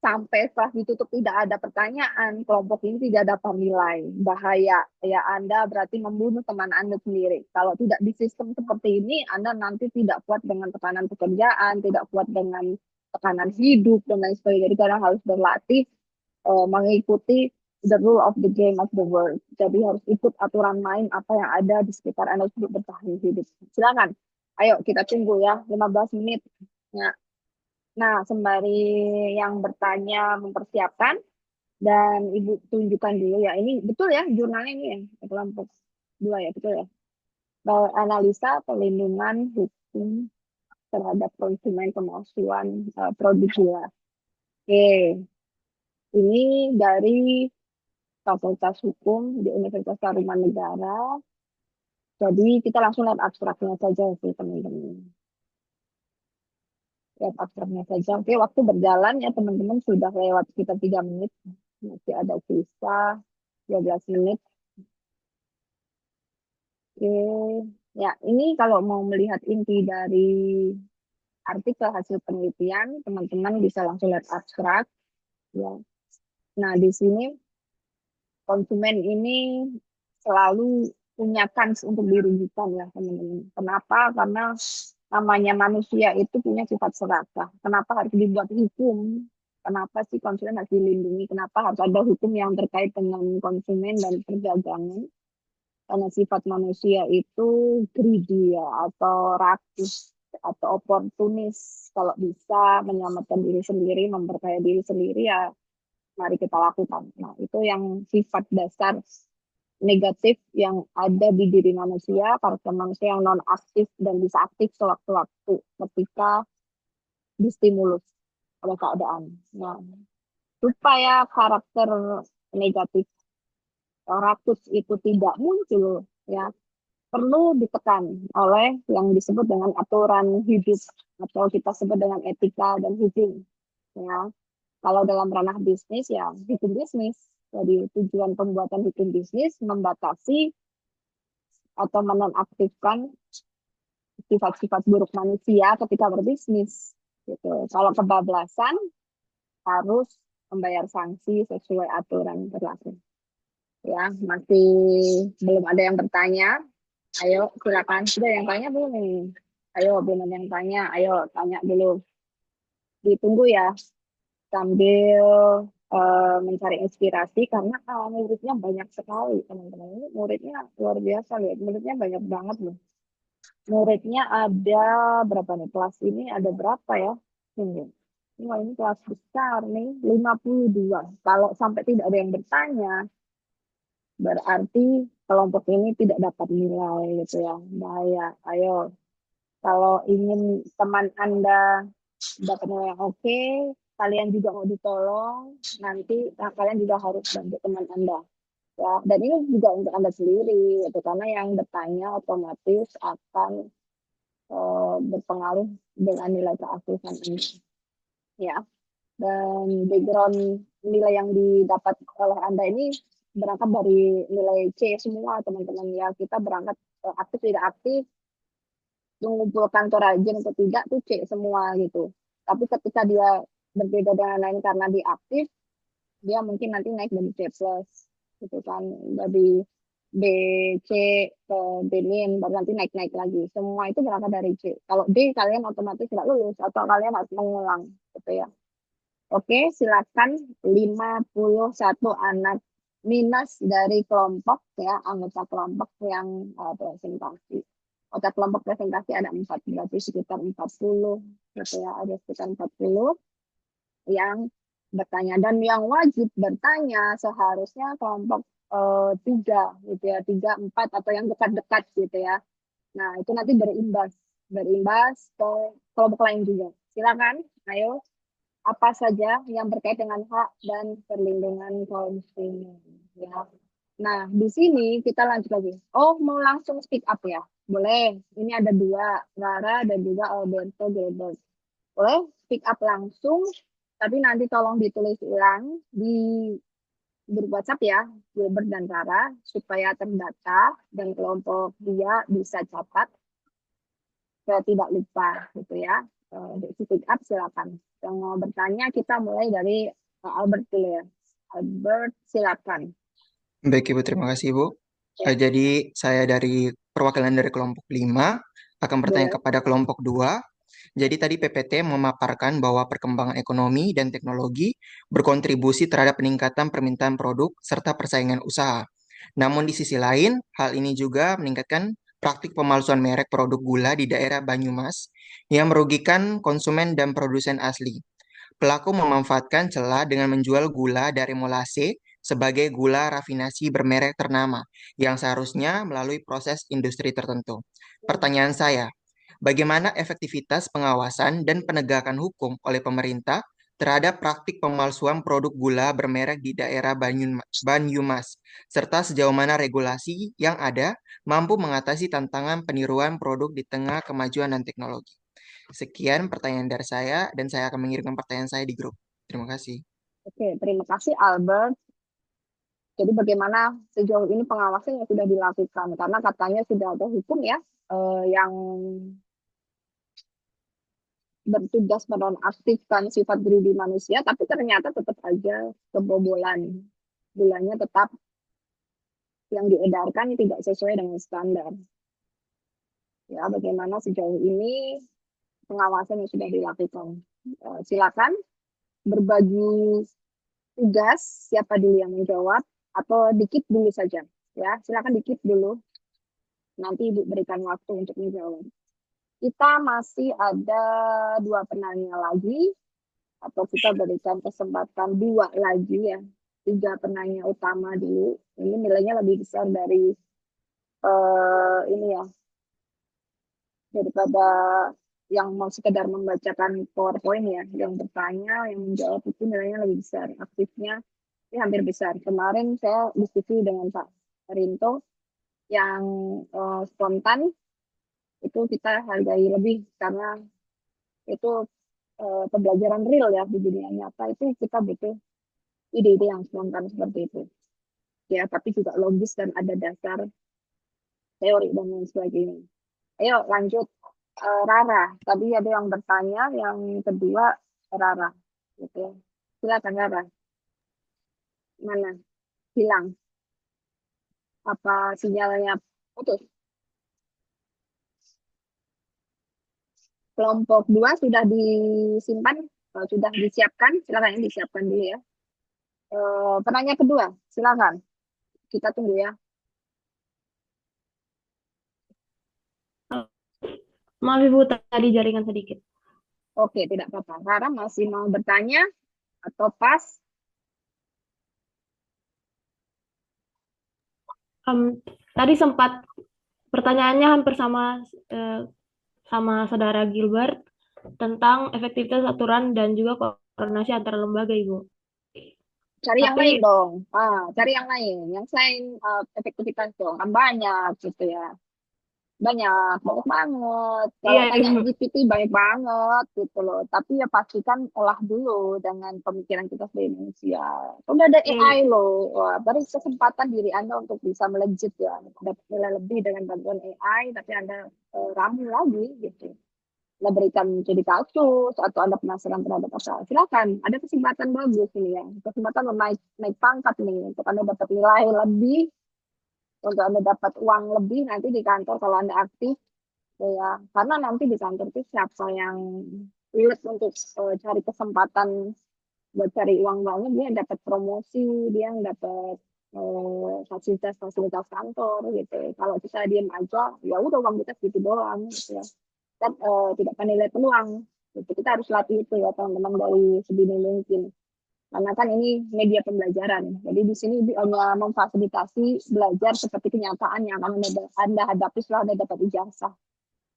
sampai kelas ditutup tidak ada pertanyaan, kelompok ini tidak dapat nilai. Bahaya. Ya, Anda berarti membunuh teman Anda sendiri. Kalau tidak di sistem seperti ini, Anda nanti tidak kuat dengan tekanan pekerjaan, tidak kuat dengan tekanan hidup, dan lain sebagainya. Jadi kadang harus berlatih mengikuti the rule of the game of the world. Jadi harus ikut aturan main apa yang ada di sekitar Anda untuk bertahan hidup. Silakan. Ayo kita tunggu ya 15 menit. Ya. Nah, sembari yang bertanya mempersiapkan dan Ibu tunjukkan dulu ya. Ini betul ya jurnalnya ini ya, kelompok 2 ya, betul ya. Analisa perlindungan hukum terhadap konsumen pemalsuan produk gula. Oke, ini dari Fakultas Hukum di Universitas Tarumanegara. Jadi kita langsung lihat abstraknya saja sih teman-teman. Lihat abstraknya saja. Oke, waktu berjalan ya teman-teman, sudah lewat sekitar 3 menit. Masih ada sisa 12 menit. Oke, ya ini kalau mau melihat inti dari artikel hasil penelitian, teman-teman bisa langsung lihat abstrak. Ya. Nah, di sini konsumen ini selalu punya kans untuk dirugikan ya teman-teman. Kenapa? Karena namanya manusia itu punya sifat serakah. Kenapa harus dibuat hukum? Kenapa sih konsumen harus dilindungi? Kenapa harus ada hukum yang terkait dengan konsumen dan perdagangan? Karena sifat manusia itu greedy ya, atau rakus, atau oportunis. Kalau bisa menyelamatkan diri sendiri, memperkaya diri sendiri ya mari kita lakukan. Nah, itu yang sifat dasar negatif yang ada di diri manusia, karakter manusia yang non-aktif dan bisa aktif sewaktu-waktu ketika distimulus oleh keadaan. Nah, supaya karakter negatif rakus itu tidak muncul, ya perlu ditekan oleh yang disebut dengan aturan hidup atau kita sebut dengan etika dan hukum. Ya, kalau dalam ranah bisnis ya hukum bisnis. Jadi tujuan pembuatan hukum bisnis membatasi atau menonaktifkan sifat-sifat buruk manusia ketika berbisnis. Gitu. Kalau kebablasan harus membayar sanksi sesuai aturan berlaku. Ya, masih belum ada yang bertanya. Ayo silakan. Sudah yang tanya belum nih? Ayo belum ada yang tanya. Ayo tanya dulu. Ditunggu ya sambil mencari inspirasi karena muridnya banyak sekali teman-teman. Ini muridnya luar biasa lihat. Muridnya banyak banget loh. Muridnya ada berapa nih? Kelas ini ada berapa ya? Ini. Wah, ini kelas besar nih, 52. Kalau sampai tidak ada yang bertanya, berarti kelompok ini tidak dapat nilai gitu ya. Bahaya. Ayo, kalau ingin teman Anda dapat nilai yang oke, kalian juga mau ditolong, nanti kalian juga harus bantu teman Anda. Ya, dan ini juga untuk Anda sendiri, gitu, karena yang bertanya otomatis akan berpengaruh dengan nilai keaktifan ini. Ya, Dan background nilai yang didapat oleh Anda ini berangkat dari nilai C semua, teman-teman ya. Kita berangkat aktif tidak aktif, mengumpulkan rajin atau tidak tuh C semua gitu. Tapi ketika dia berbeda dengan lain karena dia aktif, dia mungkin nanti naik dari C plus gitu kan, dari B, C ke B min, baru nanti naik-naik lagi. Semua itu berangkat dari C. Kalau D kalian otomatis tidak lulus atau kalian harus mengulang gitu ya. Oke, silakan 51 anak minus dari kelompok ya, anggota kelompok yang presentasi. Anggota kelompok presentasi ada 4, berarti sekitar 40 gitu ya, ada sekitar 40 yang bertanya, dan yang wajib bertanya seharusnya kelompok 3 gitu ya, 3, 4 atau yang dekat-dekat gitu ya. Nah, itu nanti berimbas ke kelompok lain juga. Silakan, ayo, apa saja yang berkait dengan hak dan perlindungan konsumen ya. Nah, di sini kita lanjut lagi. Oh, mau langsung speak up ya? Boleh. Ini ada 2, Rara dan juga Alberto Gilbert. Boleh speak up langsung, tapi nanti tolong ditulis ulang di grup WhatsApp ya, Gilbert dan Rara, supaya terdata dan kelompok dia bisa catat supaya tidak lupa gitu ya. Speak up silakan. Yang mau bertanya kita mulai dari Albert dulu ya. Albert silakan. Baik Ibu, terima kasih Ibu. Jadi saya dari perwakilan dari kelompok 5 akan bertanya Boleh. kepada kelompok 2. Jadi tadi PPT memaparkan bahwa perkembangan ekonomi dan teknologi berkontribusi terhadap peningkatan permintaan produk serta persaingan usaha. Namun di sisi lain, hal ini juga meningkatkan praktik pemalsuan merek produk gula di daerah Banyumas yang merugikan konsumen dan produsen asli. Pelaku memanfaatkan celah dengan menjual gula dari molase sebagai gula rafinasi bermerek ternama yang seharusnya melalui proses industri tertentu. Pertanyaan saya, bagaimana efektivitas pengawasan dan penegakan hukum oleh pemerintah terhadap praktik pemalsuan produk gula bermerek di daerah Banyumas, serta sejauh mana regulasi yang ada mampu mengatasi tantangan peniruan produk di tengah kemajuan dan teknologi? Sekian pertanyaan dari saya, dan saya akan mengirimkan pertanyaan saya di grup. Terima kasih. Oke, terima kasih Albert. Jadi bagaimana sejauh ini pengawasan yang sudah dilakukan? Karena katanya sudah ada hukum ya yang bertugas menonaktifkan sifat greedy manusia, tapi ternyata tetap aja kebobolan. Gulanya tetap yang diedarkan tidak sesuai dengan standar. Ya, bagaimana sejauh ini pengawasan yang sudah dilakukan? Silakan berbagi tugas, siapa dulu yang menjawab, atau dikit dulu saja. Ya, silakan dikit dulu. Nanti Ibu berikan waktu untuk menjawab. Kita masih ada 2 penanya lagi, atau kita berikan kesempatan 2 lagi ya. 3 penanya utama dulu. Ini nilainya lebih besar dari ini ya, daripada yang mau sekedar membacakan PowerPoint ya. Yang bertanya, yang menjawab itu nilainya lebih besar. Aktifnya ini hampir besar. Kemarin saya diskusi dengan Pak Rinto yang spontan itu kita hargai lebih karena itu pembelajaran real ya di dunia nyata, itu kita butuh ide-ide yang spontan seperti itu ya, tapi juga logis dan ada dasar teori dan lain sebagainya. Ayo lanjut. Rara, tadi ada yang bertanya, yang kedua Rara gitu. Silakan Rara. Mana hilang, apa sinyalnya putus? Kelompok 2 sudah disimpan, sudah disiapkan, silakan ini disiapkan dulu ya. Penanya kedua, silakan. Kita tunggu ya. Maaf Ibu, tadi jaringan sedikit. Oke, tidak apa-apa. Rara masih mau bertanya atau pas? Tadi sempat pertanyaannya hampir sama sama Saudara Gilbert tentang efektivitas aturan dan juga koordinasi antar lembaga, Ibu. Cari yang lain Tapi dong. Cari yang lain. Yang selain efektivitas dong. Kan banyak gitu ya. banyak banget. Kalau Iya, tanya Ibu. GPT banyak banget gitu loh. Tapi ya pastikan olah dulu dengan pemikiran kita sebagai manusia. Udah ada Iya, AI loh. Wah, beri kesempatan diri Anda untuk bisa melejit ya, dapat nilai lebih dengan bantuan AI, tapi Anda ramu lagi gitu. Anda berikan jadi kasus atau Anda penasaran terhadap apa, silakan. Ada kesempatan bagus ini ya, kesempatan naik naik pangkat nih untuk Anda dapat nilai lebih, untuk Anda dapat uang lebih nanti di kantor kalau Anda aktif ya. Karena nanti di kantor itu siapa yang sulit untuk cari kesempatan buat cari uang banyak, dia dapat promosi, dia dapat fasilitas-fasilitas kantor gitu. Kalau kita diam aja, ya udah uang kita segitu doang gitu ya. Kita tidak akan nilai peluang. Gitu. Kita harus latih itu ya teman-teman dari sedini mungkin. Karena kan ini media pembelajaran. Jadi di sini hanya memfasilitasi belajar seperti kenyataan yang akan Anda hadapi setelah Anda dapat ijazah.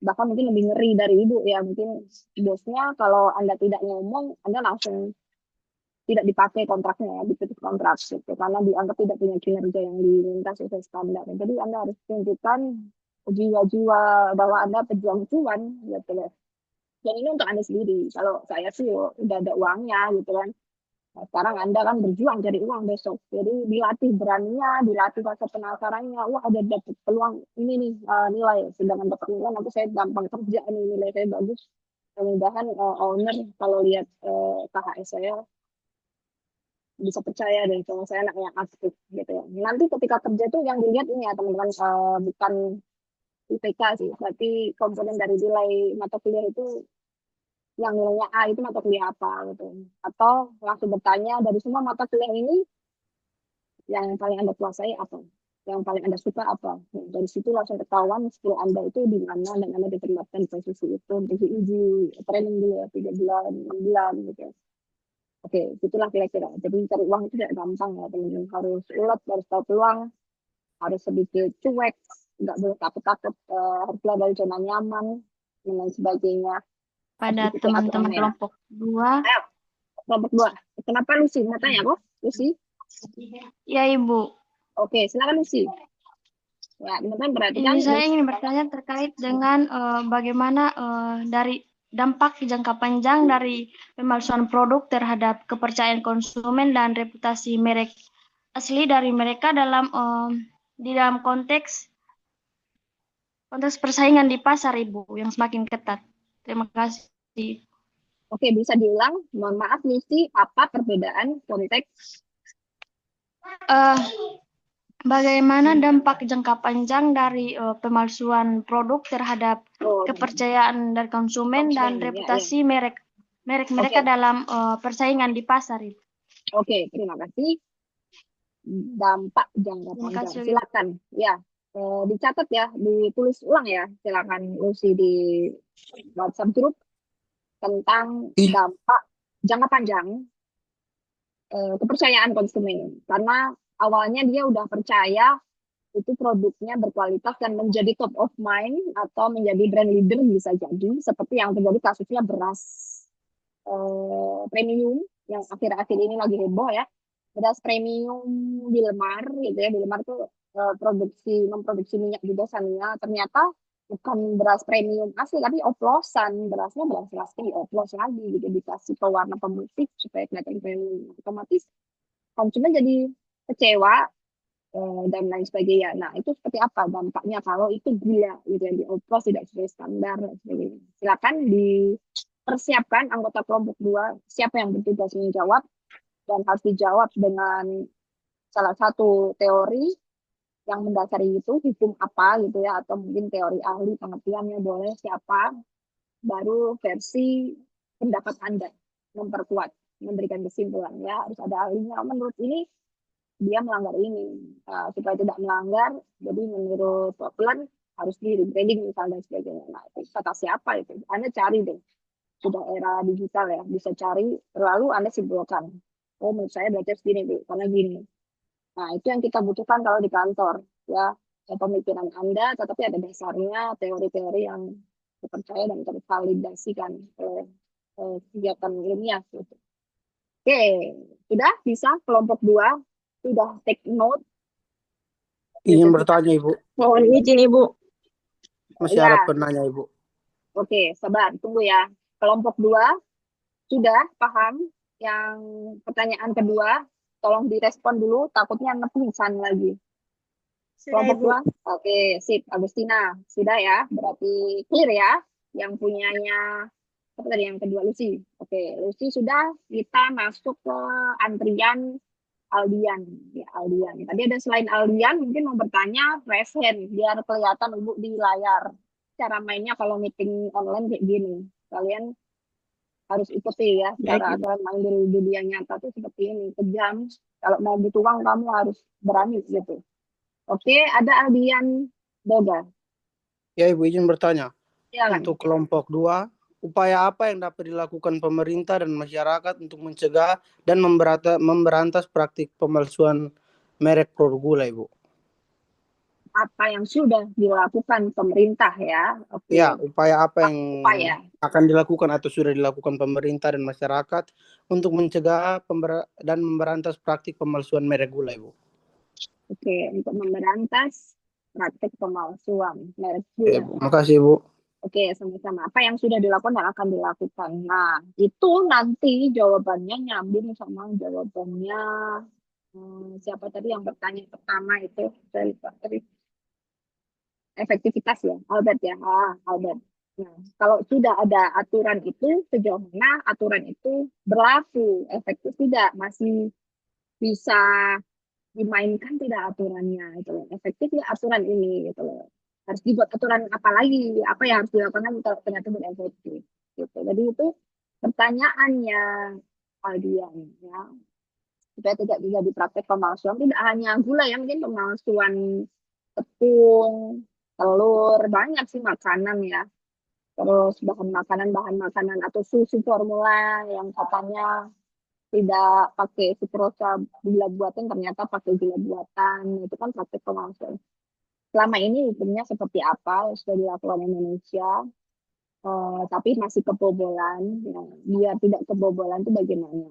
Bahkan mungkin lebih ngeri dari ibu ya. Mungkin bosnya kalau Anda tidak ngomong, Anda langsung tidak dipakai kontraknya ya, diputus kontrak gitu. Karena dianggap tidak punya kinerja yang diminta sesuai standar. Jadi Anda harus tunjukkan jiwa-jiwa bahwa Anda pejuang cuan gitu ya. Dan ini untuk Anda sendiri. Kalau saya sih udah ada uangnya gitu kan. Nah, sekarang Anda kan berjuang cari uang besok. Jadi dilatih beraninya, dilatih rasa penasarannya. Wah, ada dapat peluang ini nih nilai. Sedangkan dapat nilai nanti saya gampang kerja nih, nilai saya bagus. Mudah-mudahan owner kalau lihat KHS saya bisa percaya deh kalau saya anak yang aktif gitu ya. Nanti ketika kerja tuh yang dilihat ini ya teman-teman, bukan IPK sih, berarti komponen dari nilai mata kuliah itu yang nilainya A itu mata kuliah apa gitu. Atau langsung bertanya dari semua mata kuliah ini yang paling Anda kuasai apa? Yang paling Anda suka apa? Nah, dari situ langsung ketahuan skill Anda itu di mana dan Anda ditempatkan di posisi itu untuk diuji training dulu ya, 3 bulan, 6 bulan gitu. Oke, itulah kira-kira. Jadi cari uang itu tidak gampang ya teman-teman. Harus ulet, harus tahu peluang, harus sedikit cuek, nggak boleh takut-takut, harus keluar dari zona nyaman, dan lain sebagainya. Pada Ikuti teman-teman aturannya. kelompok 2. Ayo, kelompok 2. Kenapa Lucy? Mau tanya kok, Lucy? Ya, Ibu. Oke, silakan Lucy. Ya, teman-teman perhatikan. Ini saya ingin bertanya terkait dengan bagaimana dari dampak jangka panjang dari pemalsuan produk terhadap kepercayaan konsumen dan reputasi merek asli dari mereka dalam di dalam konteks persaingan di pasar, Ibu, yang semakin ketat. Terima kasih. Oke, bisa diulang. Mohon maaf Lucy, apa perbedaan konteks? Bagaimana dampak jangka panjang dari pemalsuan produk terhadap kepercayaan dari konsumen dan reputasi merek mereka dalam persaingan di pasar itu? Oke, terima kasih. Dampak jangka panjang. Silakan, ya, dicatat ya, ditulis ulang ya. Silakan Lucy di WhatsApp grup tentang dampak jangka panjang kepercayaan konsumen. Karena awalnya dia udah percaya itu produknya berkualitas dan menjadi top of mind atau menjadi brand leader bisa jadi seperti yang terjadi kasusnya beras premium yang akhir-akhir ini lagi heboh ya, beras premium Wilmar gitu ya. Wilmar tuh memproduksi minyak juga Sania, ternyata bukan beras premium asli tapi oplosan, berasnya beras asli oplos lagi gitu, dikasih pewarna pemutih supaya kelihatan premium. Otomatis konsumen jadi kecewa dan lain sebagainya. Nah, itu seperti apa dampaknya kalau itu gila gitu yang dioplos tidak sesuai standar dan sebagainya. Silakan dipersiapkan anggota kelompok 2 siapa yang bertugas menjawab, dan harus dijawab dengan salah satu teori yang mendasari itu, hukum apa gitu ya, atau mungkin teori ahli pengertiannya boleh siapa, baru versi pendapat Anda memperkuat, memberikan kesimpulan ya, harus ada ahlinya. Menurut ini dia melanggar ini, supaya tidak melanggar, jadi menurut Plan harus di rebranding misalnya dan sebagainya. Nah, itu kata siapa itu? Anda cari deh, sudah era digital ya, bisa cari, lalu Anda simpulkan. Oh, menurut saya belajar segini, Bu, karena gini. Nah, itu yang kita butuhkan kalau di kantor, ya. Pemikiran Anda, tetapi ada dasarnya, teori-teori yang dipercaya dan tervalidasikan oleh kegiatan ilmiah. Gitu. Oke, sudah bisa kelompok 2, sudah take note. Ingin bertanya, Ibu. Mohon izin, Ibu. masyarat Ya, penanya, Ibu. oke, sabar, tunggu ya. Kelompok 2 sudah paham yang pertanyaan kedua? Tolong direspon dulu, takutnya ngepisan lagi. Sudah, Kelompok Ibu. 2, oke, sip. Agustina, sudah ya? Berarti clear ya? Yang punyanya, apa tadi yang kedua, Lucy. Oke, Lucy sudah, kita masuk ke antrian Aldian. Ya, Aldian. Tadi ada selain Aldian, mungkin mau bertanya, raise hand, biar kelihatan Ibu di layar. Cara mainnya kalau meeting online kayak gini. Kalian harus ikuti ya, Baik, cara Ibu. aturan main di dunia nyata tuh seperti ini. Kejam. Kalau mau butuh uang, kamu harus berani gitu. Oke, ada Aldian Boga. Ya, Ibu izin bertanya. Silakan. Untuk kelompok 2, upaya apa yang dapat dilakukan pemerintah dan masyarakat untuk mencegah dan memberantas praktik pemalsuan merek produk gula, Ibu? Apa yang sudah dilakukan pemerintah ya? Oke, Ya, upaya apa yang upaya. akan dilakukan atau sudah dilakukan pemerintah dan masyarakat untuk mencegah dan memberantas praktik pemalsuan merek gula, Ibu? Oke, untuk memberantas praktik pemalsuan merek Ya, gula. Ibu. Makasih, Ibu. Oke, sama-sama. Apa yang sudah dilakukan dan akan dilakukan. Nah, itu nanti jawabannya nyambung sama jawabannya siapa tadi yang bertanya pertama itu? Saya lupa tadi. Efektivitas ya, Albert ya. Albert. Nah, kalau sudah ada aturan itu, sejauh mana aturan itu berlaku, efektif tidak, masih bisa dimainkan tidak aturannya, itu loh. Efektif ya aturan ini, gitu loh. Harus dibuat aturan apa lagi, apa yang harus dilakukan kalau ternyata tidak efektif, gitu. Jadi itu pertanyaannya Aldian, ya. Supaya tidak bisa dipraktek pemalsuan, tidak hanya gula ya, mungkin pemalsuan tepung, telur, banyak sih makanan ya. Terus bahan makanan atau susu formula yang katanya tidak pakai sukralosa gula buatan, ternyata pakai gula buatan, itu kan praktik pemalsuan. Selama ini hukumnya seperti apa yang sudah dilakukan Indonesia, tapi masih kebobolan, ya. Biar tidak kebobolan itu bagaimana?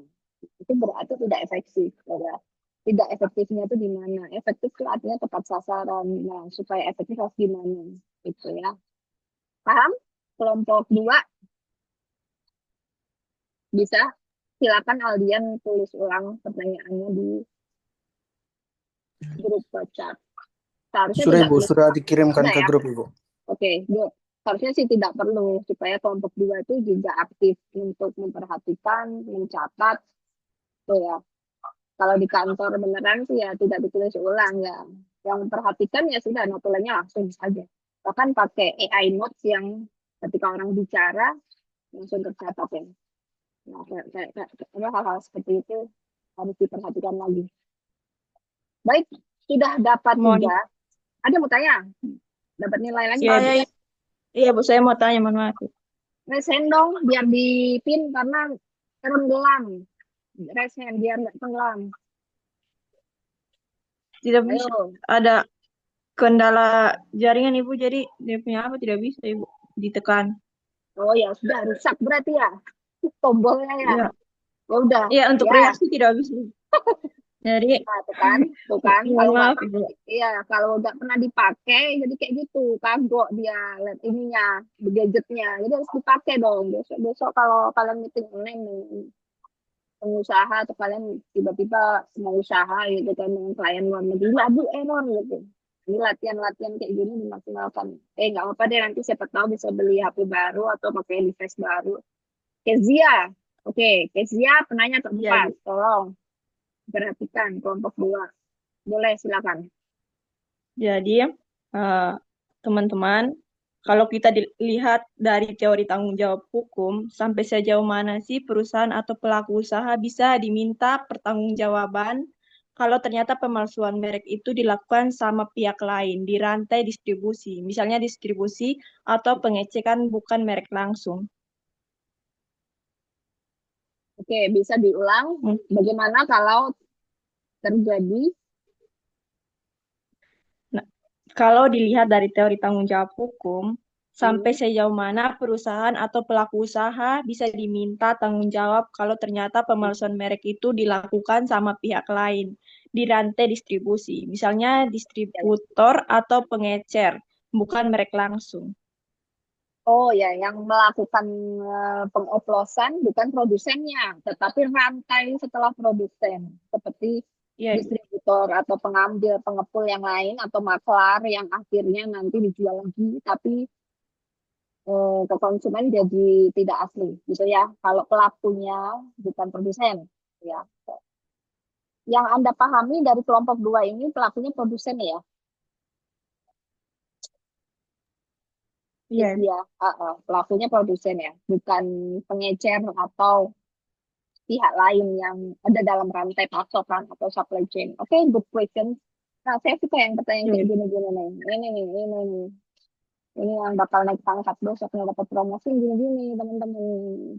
Itu berarti tidak efektif, ya. Tidak efektifnya itu di mana? Efektif itu artinya tepat sasaran. Nah, supaya efektif harus gimana? Gitu ya. Paham? Kelompok 2 bisa? Silakan Aldian tulis ulang pertanyaannya di grup WhatsApp. Seharusnya Sudah, tidak Ibu, perlu. sudah dikirimkan Sudah ke ya? grup, Ibu. Oke, good. Seharusnya sih tidak perlu, supaya kelompok 2 itu juga aktif untuk memperhatikan, mencatat. Tuh ya. Kalau di kantor beneran sih ya tidak ditulis ulang ya. Yang memperhatikan ya sudah notulennya langsung saja. Bahkan pakai AI notes yang ketika orang bicara langsung tercatat ya. Nah, hal-hal seperti itu harus diperhatikan lagi. Baik, sudah dapat Mohon. 3. Ada mau tanya? Dapat nilai lagi? Iya, Bu. Iya, Bu, saya mau tanya, mohon maaf. Resen dong, biar dipin karena tenggelam. Resen biar nggak tenggelam. Tidak bisa. Ayo. Ada kendala jaringan, Ibu, jadi dia punya apa tidak bisa, Ibu, ditekan. Oh ya, sudah rusak berarti ya. Tombolnya ya. Iya. Ya udah. Iya, untuk Ya. reaksi tidak bisa. Jadi, Nah, tuh kan. mohon Kalau maaf, nggak, Ibu. iya, kalau nggak pernah dipakai, jadi kayak gitu, kagok dia lihat ininya, gadgetnya. Jadi harus dipakai dong. Besok kalau kalian meeting online dengan pengusaha atau kalian tiba-tiba mau usaha gitu kan dengan klien luar negeri, aduh error gitu. Ini latihan-latihan kayak gini dimaksimalkan. Nggak apa-apa deh, nanti siapa tahu bisa beli HP baru atau pakai device baru. Kezia, oke, Kezia penanya Iya, keempat, Bu. tolong perhatikan kelompok 2. Boleh, silakan. Jadi, teman-teman, kalau kita lihat dari teori tanggung jawab hukum, sampai sejauh mana sih perusahaan atau pelaku usaha bisa diminta pertanggungjawaban kalau ternyata pemalsuan merek itu dilakukan sama pihak lain di rantai distribusi, misalnya distribusi atau pengecekan bukan merek langsung. Oke, bisa diulang. Bagaimana kalau terjadi? Kalau dilihat dari teori tanggung jawab hukum, sampai sejauh mana perusahaan atau pelaku usaha bisa diminta tanggung jawab kalau ternyata pemalsuan merek itu dilakukan sama pihak lain di rantai distribusi, misalnya distributor atau pengecer, bukan merek langsung. Oh ya, yang melakukan pengoplosan bukan produsennya, tetapi rantai setelah produsen, seperti Iya, Ibu. distributor atau pengambil pengepul yang lain atau maklar yang akhirnya nanti dijual lagi, tapi ke konsumen jadi tidak asli, gitu ya. Kalau pelakunya bukan produsen, ya. Yang Anda pahami dari kelompok dua ini pelakunya produsen ya? Iya, Ibu. Iya, pelakunya produsen ya, bukan pengecer atau pihak lain yang ada dalam rantai pasokan atau supply chain. Oke, good question. Nah, saya suka yang pertanyaan Iya, kayak Ibu. gini-gini nih. Ini nih, ini nih. Ini yang bakal naik pangkat besok, yang dapat promosi gini-gini, teman-teman.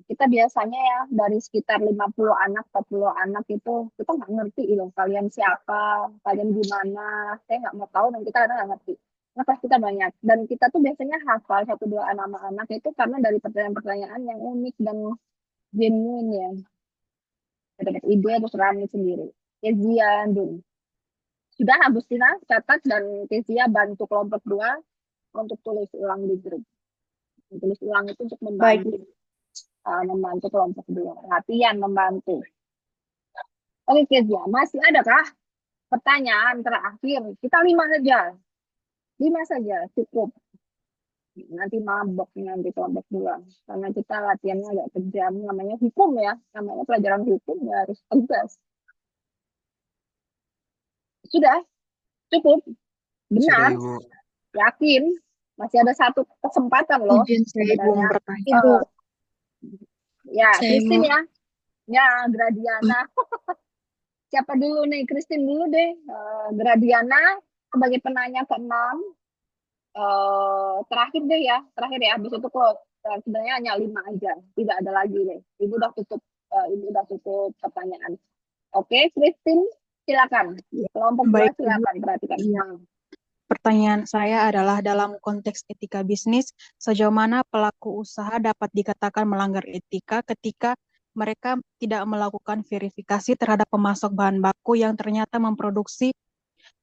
Kita biasanya ya, dari sekitar 50 anak, 40 anak itu, kita nggak ngerti loh, kalian siapa, kalian gimana, saya nggak mau tahu, dan kita kadang nggak ngerti. Nah, pas kita banyak. Dan kita tuh biasanya hafal satu dua nama anak itu karena dari pertanyaan-pertanyaan yang unik dan genuine ya. Dapat ide terus rame sendiri. Kezia dulu. Sudah Agustina catat dan Kezia bantu kelompok dua untuk tulis ulang di grup. Tulis ulang itu untuk Baik, membantu Ibu. membantu kelompok dua. Latihan membantu. Oke Kezia, masih adakah pertanyaan terakhir? Kita 5 saja. 5 saja cukup. Nanti mabok nanti kelompok dua. Karena kita latihannya agak kejam. Namanya hukum ya. Namanya pelajaran hukum ya harus tegas. Sudah, cukup. Sudah, Benar, Ibu. yakin. Masih ada satu kesempatan loh Izin saya Ibu sebenarnya. bertanya. Ibu, Ya, saya Christine mau ya. Ya, Gradiana. Siapa dulu nih? Christine dulu deh. Gradiana sebagai penanya ke-6. Terakhir deh ya. Terakhir ya. Habis itu kok sebenarnya hanya 5 aja. Tidak ada lagi deh. Ibu udah tutup. Ibu udah tutup pertanyaan. Oke, Christine. Silakan. Kelompok dua Baik Ibu, silakan perhatikan. iya. Pertanyaan saya adalah dalam konteks etika bisnis, sejauh mana pelaku usaha dapat dikatakan melanggar etika ketika mereka tidak melakukan verifikasi terhadap pemasok bahan baku yang ternyata memproduksi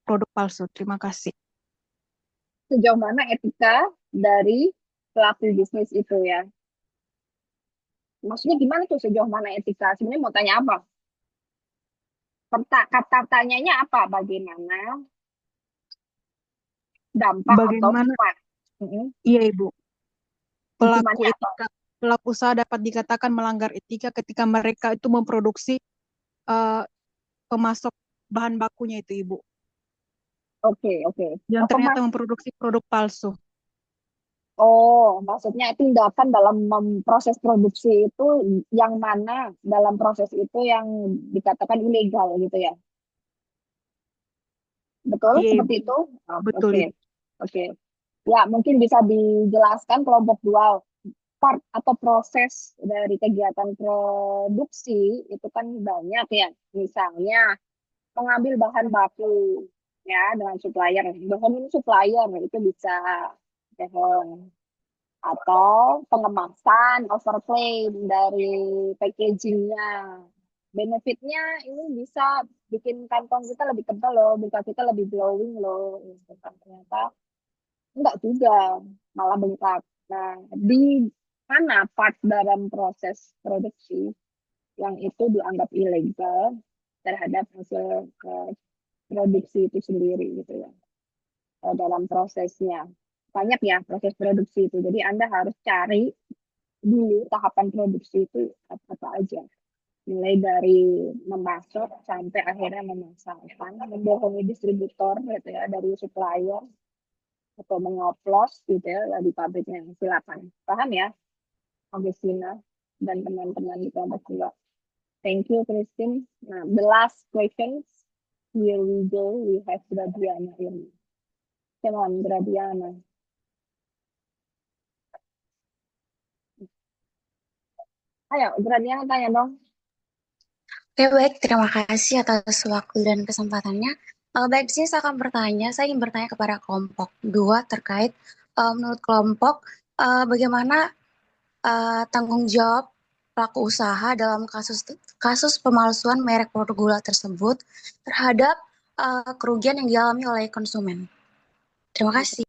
produk palsu. Terima kasih. Sejauh mana etika dari pelaku bisnis itu ya? Maksudnya gimana tuh sejauh mana etika? Sebenarnya mau tanya apa? Kata tanyanya apa? Bagaimana dampak atau Bagaimana, manfaat? Mm-mm. iya Ibu, pelaku Hukumannya apa? etika, pelaku usaha dapat dikatakan melanggar etika ketika mereka itu memproduksi eh, pemasok bahan bakunya itu Ibu, Oke, oke. yang Oh, ternyata memproduksi produk palsu. maksudnya tindakan dalam proses produksi itu yang mana dalam proses itu yang dikatakan ilegal gitu ya? Betul Iya seperti Ibu, itu? Oh, betul oke, Ibu. oke. Ya, mungkin bisa dijelaskan kelompok dua part atau proses dari kegiatan produksi itu kan banyak ya. Misalnya mengambil bahan baku ya dengan supplier. Bohong ini supplier itu bisa bohong atau pengemasan overclaim dari packagingnya. Benefitnya ini bisa bikin kantong kita lebih tebal loh, muka kita lebih glowing loh. Gitu kan. Ternyata enggak juga, malah bengkak. Nah, di mana part dalam proses produksi yang itu dianggap ilegal terhadap hasil produksi itu sendiri gitu ya, dalam prosesnya. Banyak ya proses produksi itu. Jadi Anda harus cari dulu tahapan produksi itu apa aja. Mulai dari memasok sampai akhirnya memasarkan, membohongi distributor gitu ya, dari supplier atau mengoplos gitu ya di pabriknya. Silakan. Paham ya, Augustina dan teman-teman di kelompok juga. Thank you, Christine. Nah, the last questions. Here we go. We have Gradiana ini. Come on, Gradiana. Ayo, Gradiana tanya dong. Oke, baik. Terima kasih atas waktu dan kesempatannya. Baik, di sini saya ingin bertanya kepada kelompok 2 terkait menurut kelompok bagaimana tanggung jawab pelaku usaha dalam kasus pemalsuan merek produk gula tersebut terhadap kerugian yang dialami oleh konsumen. Terima kasih.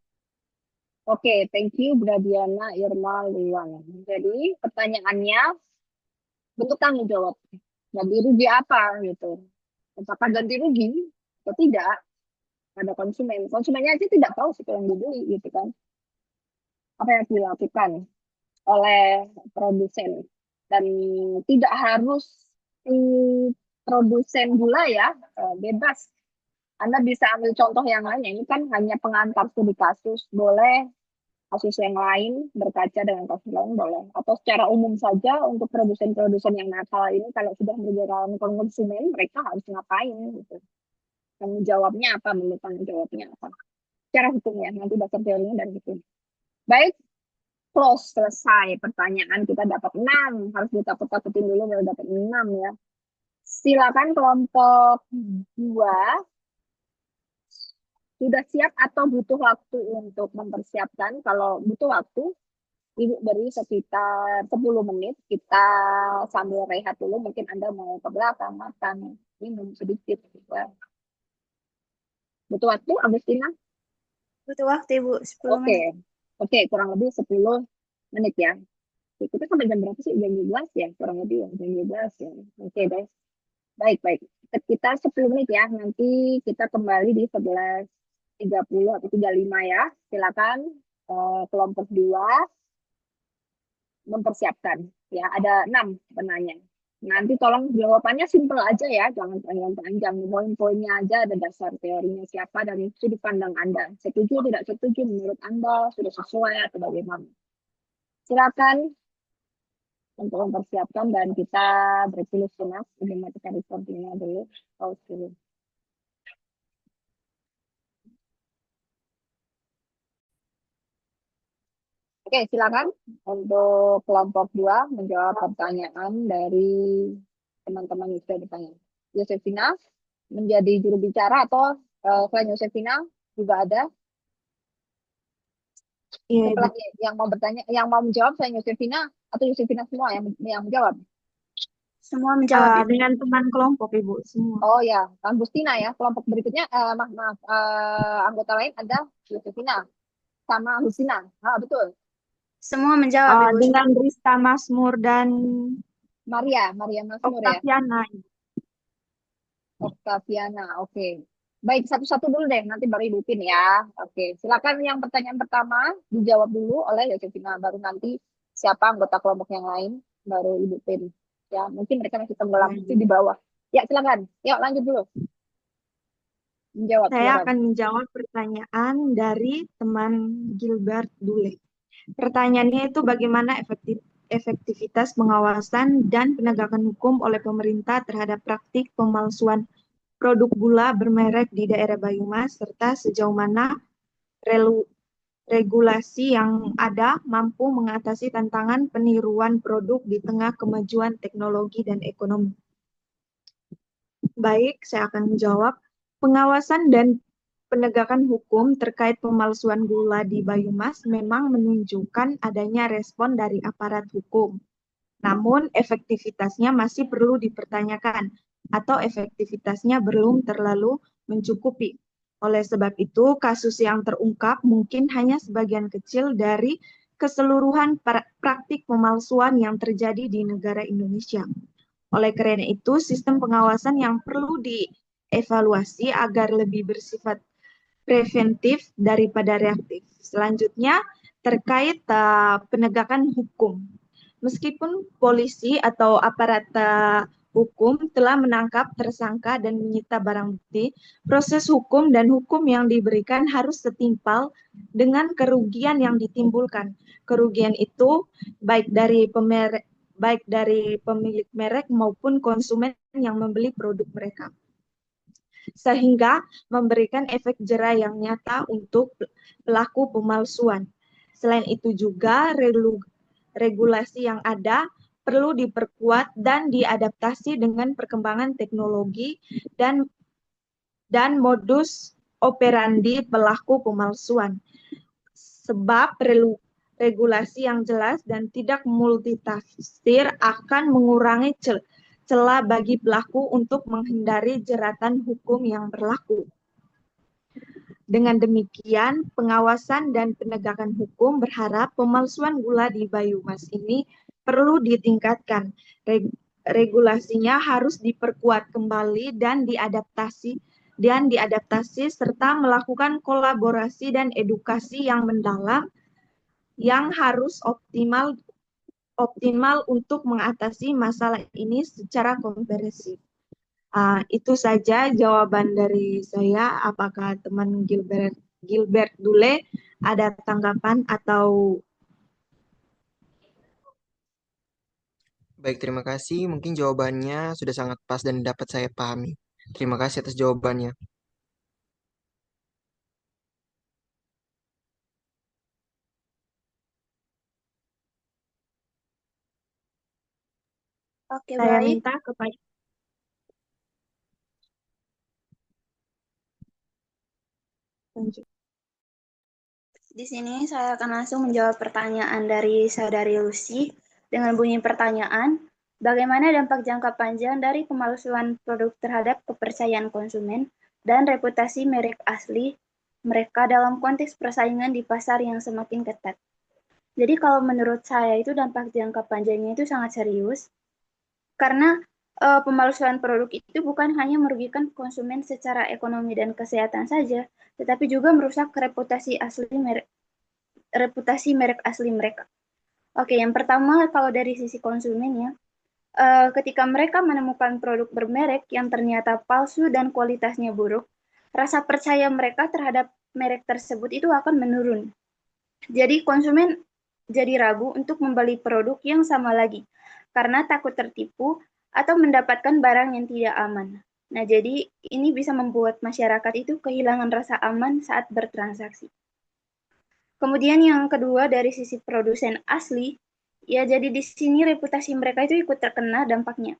Oke, thank you Bunda Diana, Irma, Liwan. Jadi pertanyaannya bentuk tanggung jawab. Ganti rugi apa gitu? Apakah ganti rugi atau tidak pada konsumen? Konsumennya aja tidak tahu siapa yang dibeli gitu kan. Apa yang dilakukan oleh produsen dan tidak harus si produsen gula ya, bebas. Anda bisa ambil contoh yang lain. Ini kan hanya pengantar studi kasus, boleh kasus yang lain berkaca dengan kasus lain boleh. Atau secara umum saja untuk produsen-produsen yang nakal ini kalau sudah menjadi konsumen mereka harus ngapain gitu. Tanggung jawabnya apa? Menurut tanggung jawabnya apa? Secara hukum ya, nanti dasar teorinya dan hukum. Baik, close, selesai pertanyaan kita dapat 6. Harus ditakut-takutin dulu baru dapat 6 ya. Silakan kelompok 2 sudah siap atau butuh waktu untuk mempersiapkan. Kalau butuh waktu, Ibu beri sekitar 10 menit. Kita sambil rehat dulu. Mungkin Anda mau ke belakang, makan, minum sedikit. Gitu. Butuh waktu, Agustina? Butuh waktu, Ibu, 10 Oke. menit. Oke, kurang lebih 10 menit ya. Kita sampai jam berapa sih? Jam 12 ya? Kurang lebih ya, jam 12 ya. Oke, guys. Baik, baik. Kita 10 menit ya. Nanti kita kembali di 11.30 atau 35 ya. Silakan kelompok 2 mempersiapkan. Ya, ada 6 penanya. Nanti tolong jawabannya simpel aja ya, jangan panjang-panjang. Poin-poinnya aja ada dasar teorinya siapa dan sudut pandang Anda. Setuju tidak setuju menurut Anda sudah sesuai atau bagaimana? Silakan untuk mempersiapkan dan kita break dulu sejenak. Ini matikan recordingnya dulu. Pause dulu. Oke, silakan untuk kelompok 2 menjawab pertanyaan dari teman-teman yang sudah ditanya. Yosefina menjadi juru bicara atau selain Yosefina juga ada Iya, siapa Ibu. lagi yang mau bertanya, yang mau menjawab selain Yosefina atau Yosefina semua yang menjawab? Semua menjawab, Ibu. Dengan teman kelompok, Ibu, semua. Oh ya, Agustina ya. Kelompok berikutnya, maaf, anggota lain ada Yosefina sama Agustina. Ah, betul. Semua menjawab, Ibu. Dengan Rista Masmur dan Maria Masmur ya. Oktaviana. Oktaviana, oke. Baik, satu-satu dulu deh, nanti baru Ibu Pin ya. Oke, silakan yang pertanyaan pertama dijawab dulu oleh Yosefina, baru nanti siapa anggota kelompok yang lain, baru Ibu Pin. Ya, mungkin mereka masih tenggelam di bawah. Ya, silakan. Yuk, lanjut dulu. Menjawab, Saya silakan. akan menjawab pertanyaan dari teman Gilbert Dule. Pertanyaannya itu bagaimana efektivitas pengawasan dan penegakan hukum oleh pemerintah terhadap praktik pemalsuan produk gula bermerek di daerah Banyumas, serta sejauh mana regulasi yang ada mampu mengatasi tantangan peniruan produk di tengah kemajuan teknologi dan ekonomi. Baik, saya akan menjawab. Pengawasan dan penegakan hukum terkait pemalsuan gula di Banyumas memang menunjukkan adanya respon dari aparat hukum. Namun, efektivitasnya masih perlu dipertanyakan atau efektivitasnya belum terlalu mencukupi. Oleh sebab itu, kasus yang terungkap mungkin hanya sebagian kecil dari keseluruhan praktik pemalsuan yang terjadi di negara Indonesia. Oleh karena itu, sistem pengawasan yang perlu dievaluasi agar lebih bersifat preventif daripada reaktif. Selanjutnya, terkait penegakan hukum. Meskipun polisi atau aparat hukum telah menangkap tersangka dan menyita barang bukti, proses hukum dan hukum yang diberikan harus setimpal dengan kerugian yang ditimbulkan. Kerugian itu baik dari pemilik merek maupun konsumen yang membeli produk mereka, sehingga memberikan efek jera yang nyata untuk pelaku pemalsuan. Selain itu juga regulasi yang ada perlu diperkuat dan diadaptasi dengan perkembangan teknologi dan modus operandi pelaku pemalsuan. Sebab regulasi yang jelas dan tidak multitafsir akan mengurangi celah bagi pelaku untuk menghindari jeratan hukum yang berlaku. Dengan demikian, pengawasan dan penegakan hukum berharap pemalsuan gula di Banyumas ini perlu ditingkatkan. Regulasinya harus diperkuat kembali dan diadaptasi serta melakukan kolaborasi dan edukasi yang mendalam yang harus optimal untuk mengatasi masalah ini secara komprehensif. Itu saja jawaban dari saya. Apakah teman Gilbert Dule ada tanggapan atau Baik, terima kasih. Mungkin jawabannya sudah sangat pas dan dapat saya pahami. Terima kasih atas jawabannya. Oke, saya baik. minta kepada Di sini saya akan langsung menjawab pertanyaan dari Saudari Lucy dengan bunyi pertanyaan, bagaimana dampak jangka panjang dari pemalsuan produk terhadap kepercayaan konsumen dan reputasi merek asli mereka dalam konteks persaingan di pasar yang semakin ketat. Jadi kalau menurut saya itu dampak jangka panjangnya itu sangat serius, karena pemalsuan produk itu bukan hanya merugikan konsumen secara ekonomi dan kesehatan saja, tetapi juga merusak reputasi merek asli mereka. Oke, yang pertama kalau dari sisi konsumennya, ketika mereka menemukan produk bermerek yang ternyata palsu dan kualitasnya buruk, rasa percaya mereka terhadap merek tersebut itu akan menurun. Jadi konsumen jadi ragu untuk membeli produk yang sama lagi karena takut tertipu atau mendapatkan barang yang tidak aman. Nah, jadi ini bisa membuat masyarakat itu kehilangan rasa aman saat bertransaksi. Kemudian yang kedua dari sisi produsen asli, ya jadi di sini reputasi mereka itu ikut terkena dampaknya.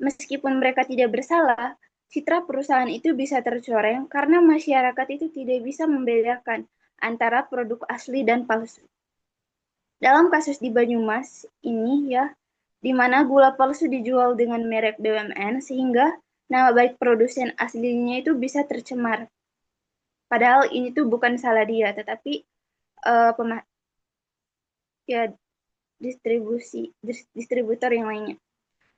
Meskipun mereka tidak bersalah, citra perusahaan itu bisa tercoreng karena masyarakat itu tidak bisa membedakan antara produk asli dan palsu. Dalam kasus di Banyumas ini ya, di mana gula palsu dijual dengan merek BUMN sehingga nama baik produsen aslinya itu bisa tercemar. Padahal ini tuh bukan salah dia, tetapi ya distributor yang lainnya.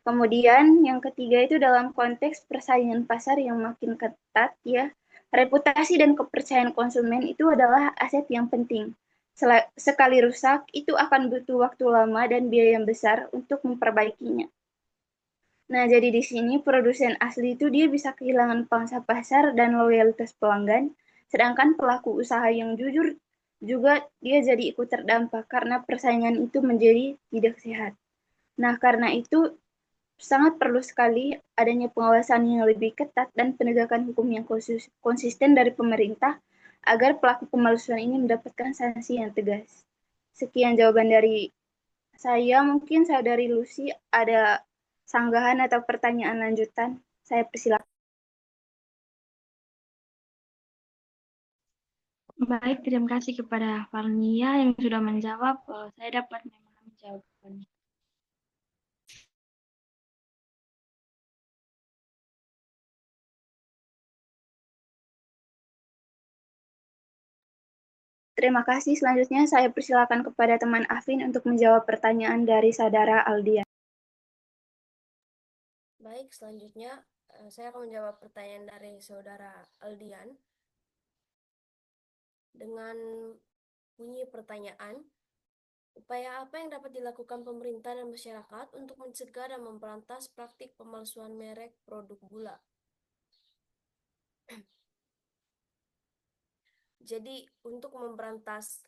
Kemudian yang ketiga itu dalam konteks persaingan pasar yang makin ketat ya, reputasi dan kepercayaan konsumen itu adalah aset yang penting. Sekali rusak, itu akan butuh waktu lama dan biaya yang besar untuk memperbaikinya. Nah, jadi di sini produsen asli itu dia bisa kehilangan pangsa pasar dan loyalitas pelanggan, sedangkan pelaku usaha yang jujur juga dia jadi ikut terdampak karena persaingan itu menjadi tidak sehat. Nah, karena itu sangat perlu sekali adanya pengawasan yang lebih ketat dan penegakan hukum yang konsisten dari pemerintah agar pelaku pemalsuan ini mendapatkan sanksi yang tegas. Sekian jawaban dari saya. Mungkin Saudari Lucy ada sanggahan atau pertanyaan lanjutan. Saya persilakan. Baik, terima kasih kepada Falnia yang sudah menjawab. Saya dapat memahami jawabannya. Terima kasih. Selanjutnya saya persilakan kepada teman Afin untuk menjawab pertanyaan dari Saudara Aldia. Baik, selanjutnya saya akan menjawab pertanyaan dari Saudara Aldian dengan bunyi pertanyaan, upaya apa yang dapat dilakukan pemerintah dan masyarakat untuk mencegah dan memberantas praktik pemalsuan merek produk gula? Jadi untuk memberantas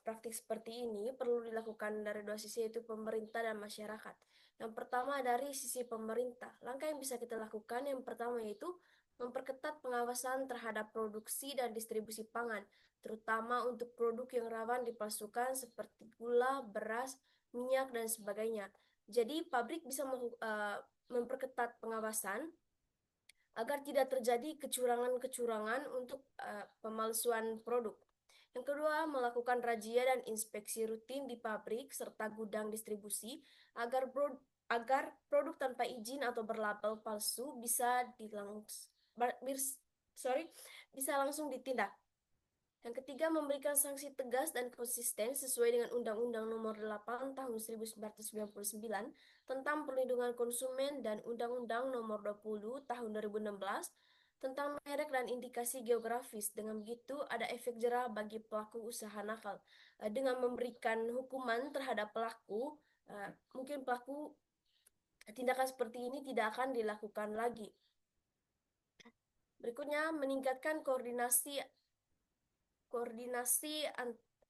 praktik seperti ini perlu dilakukan dari dua sisi, yaitu pemerintah dan masyarakat. Yang pertama dari sisi pemerintah, langkah yang bisa kita lakukan yang pertama yaitu memperketat pengawasan terhadap produksi dan distribusi pangan, terutama untuk produk yang rawan dipalsukan seperti gula, beras, minyak, dan sebagainya. Jadi pabrik bisa memperketat pengawasan agar tidak terjadi kecurangan-kecurangan untuk pemalsuan produk. Yang kedua, melakukan razia dan inspeksi rutin di pabrik serta gudang distribusi agar produk tanpa izin atau berlabel palsu bisa bisa langsung ditindak. Yang ketiga, memberikan sanksi tegas dan konsisten sesuai dengan Undang-Undang Nomor 8 Tahun 1999 tentang Perlindungan Konsumen dan Undang-Undang Nomor 20 Tahun 2016 tentang merek dan indikasi geografis. Dengan begitu, ada efek jera bagi pelaku usaha nakal. Dengan memberikan hukuman terhadap pelaku, mungkin pelaku tindakan seperti ini tidak akan dilakukan lagi. Berikutnya, meningkatkan koordinasi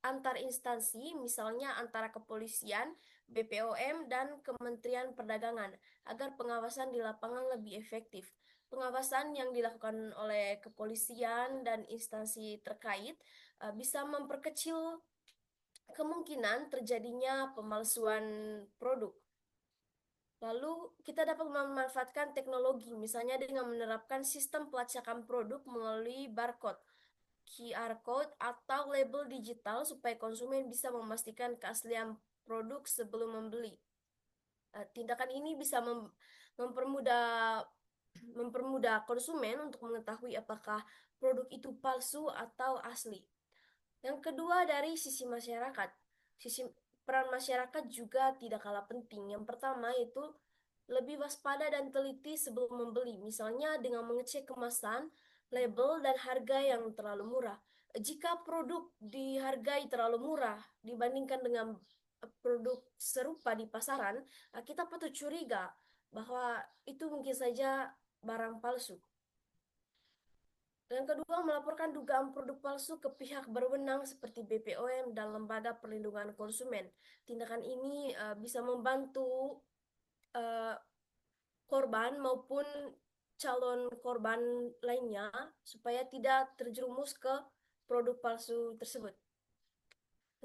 antar instansi, misalnya antara kepolisian, BPOM, dan Kementerian Perdagangan, agar pengawasan di lapangan lebih efektif. Pengawasan yang dilakukan oleh kepolisian dan instansi terkait bisa memperkecil kemungkinan terjadinya pemalsuan produk. Lalu, kita dapat memanfaatkan teknologi, misalnya dengan menerapkan sistem pelacakan produk melalui barcode, QR code, atau label digital supaya konsumen bisa memastikan keaslian produk sebelum membeli. Tindakan ini bisa mempermudah konsumen untuk mengetahui apakah produk itu palsu atau asli. Yang kedua, dari sisi masyarakat. Peran masyarakat juga tidak kalah penting. Yang pertama itu lebih waspada dan teliti sebelum membeli, misalnya dengan mengecek kemasan, label, dan harga yang terlalu murah. Jika produk dihargai terlalu murah dibandingkan dengan produk serupa di pasaran, kita patut curiga bahwa itu mungkin saja barang palsu. Yang kedua, melaporkan dugaan produk palsu ke pihak berwenang seperti BPOM dan Lembaga Perlindungan Konsumen. Tindakan ini bisa membantu korban maupun calon korban lainnya supaya tidak terjerumus ke produk palsu tersebut.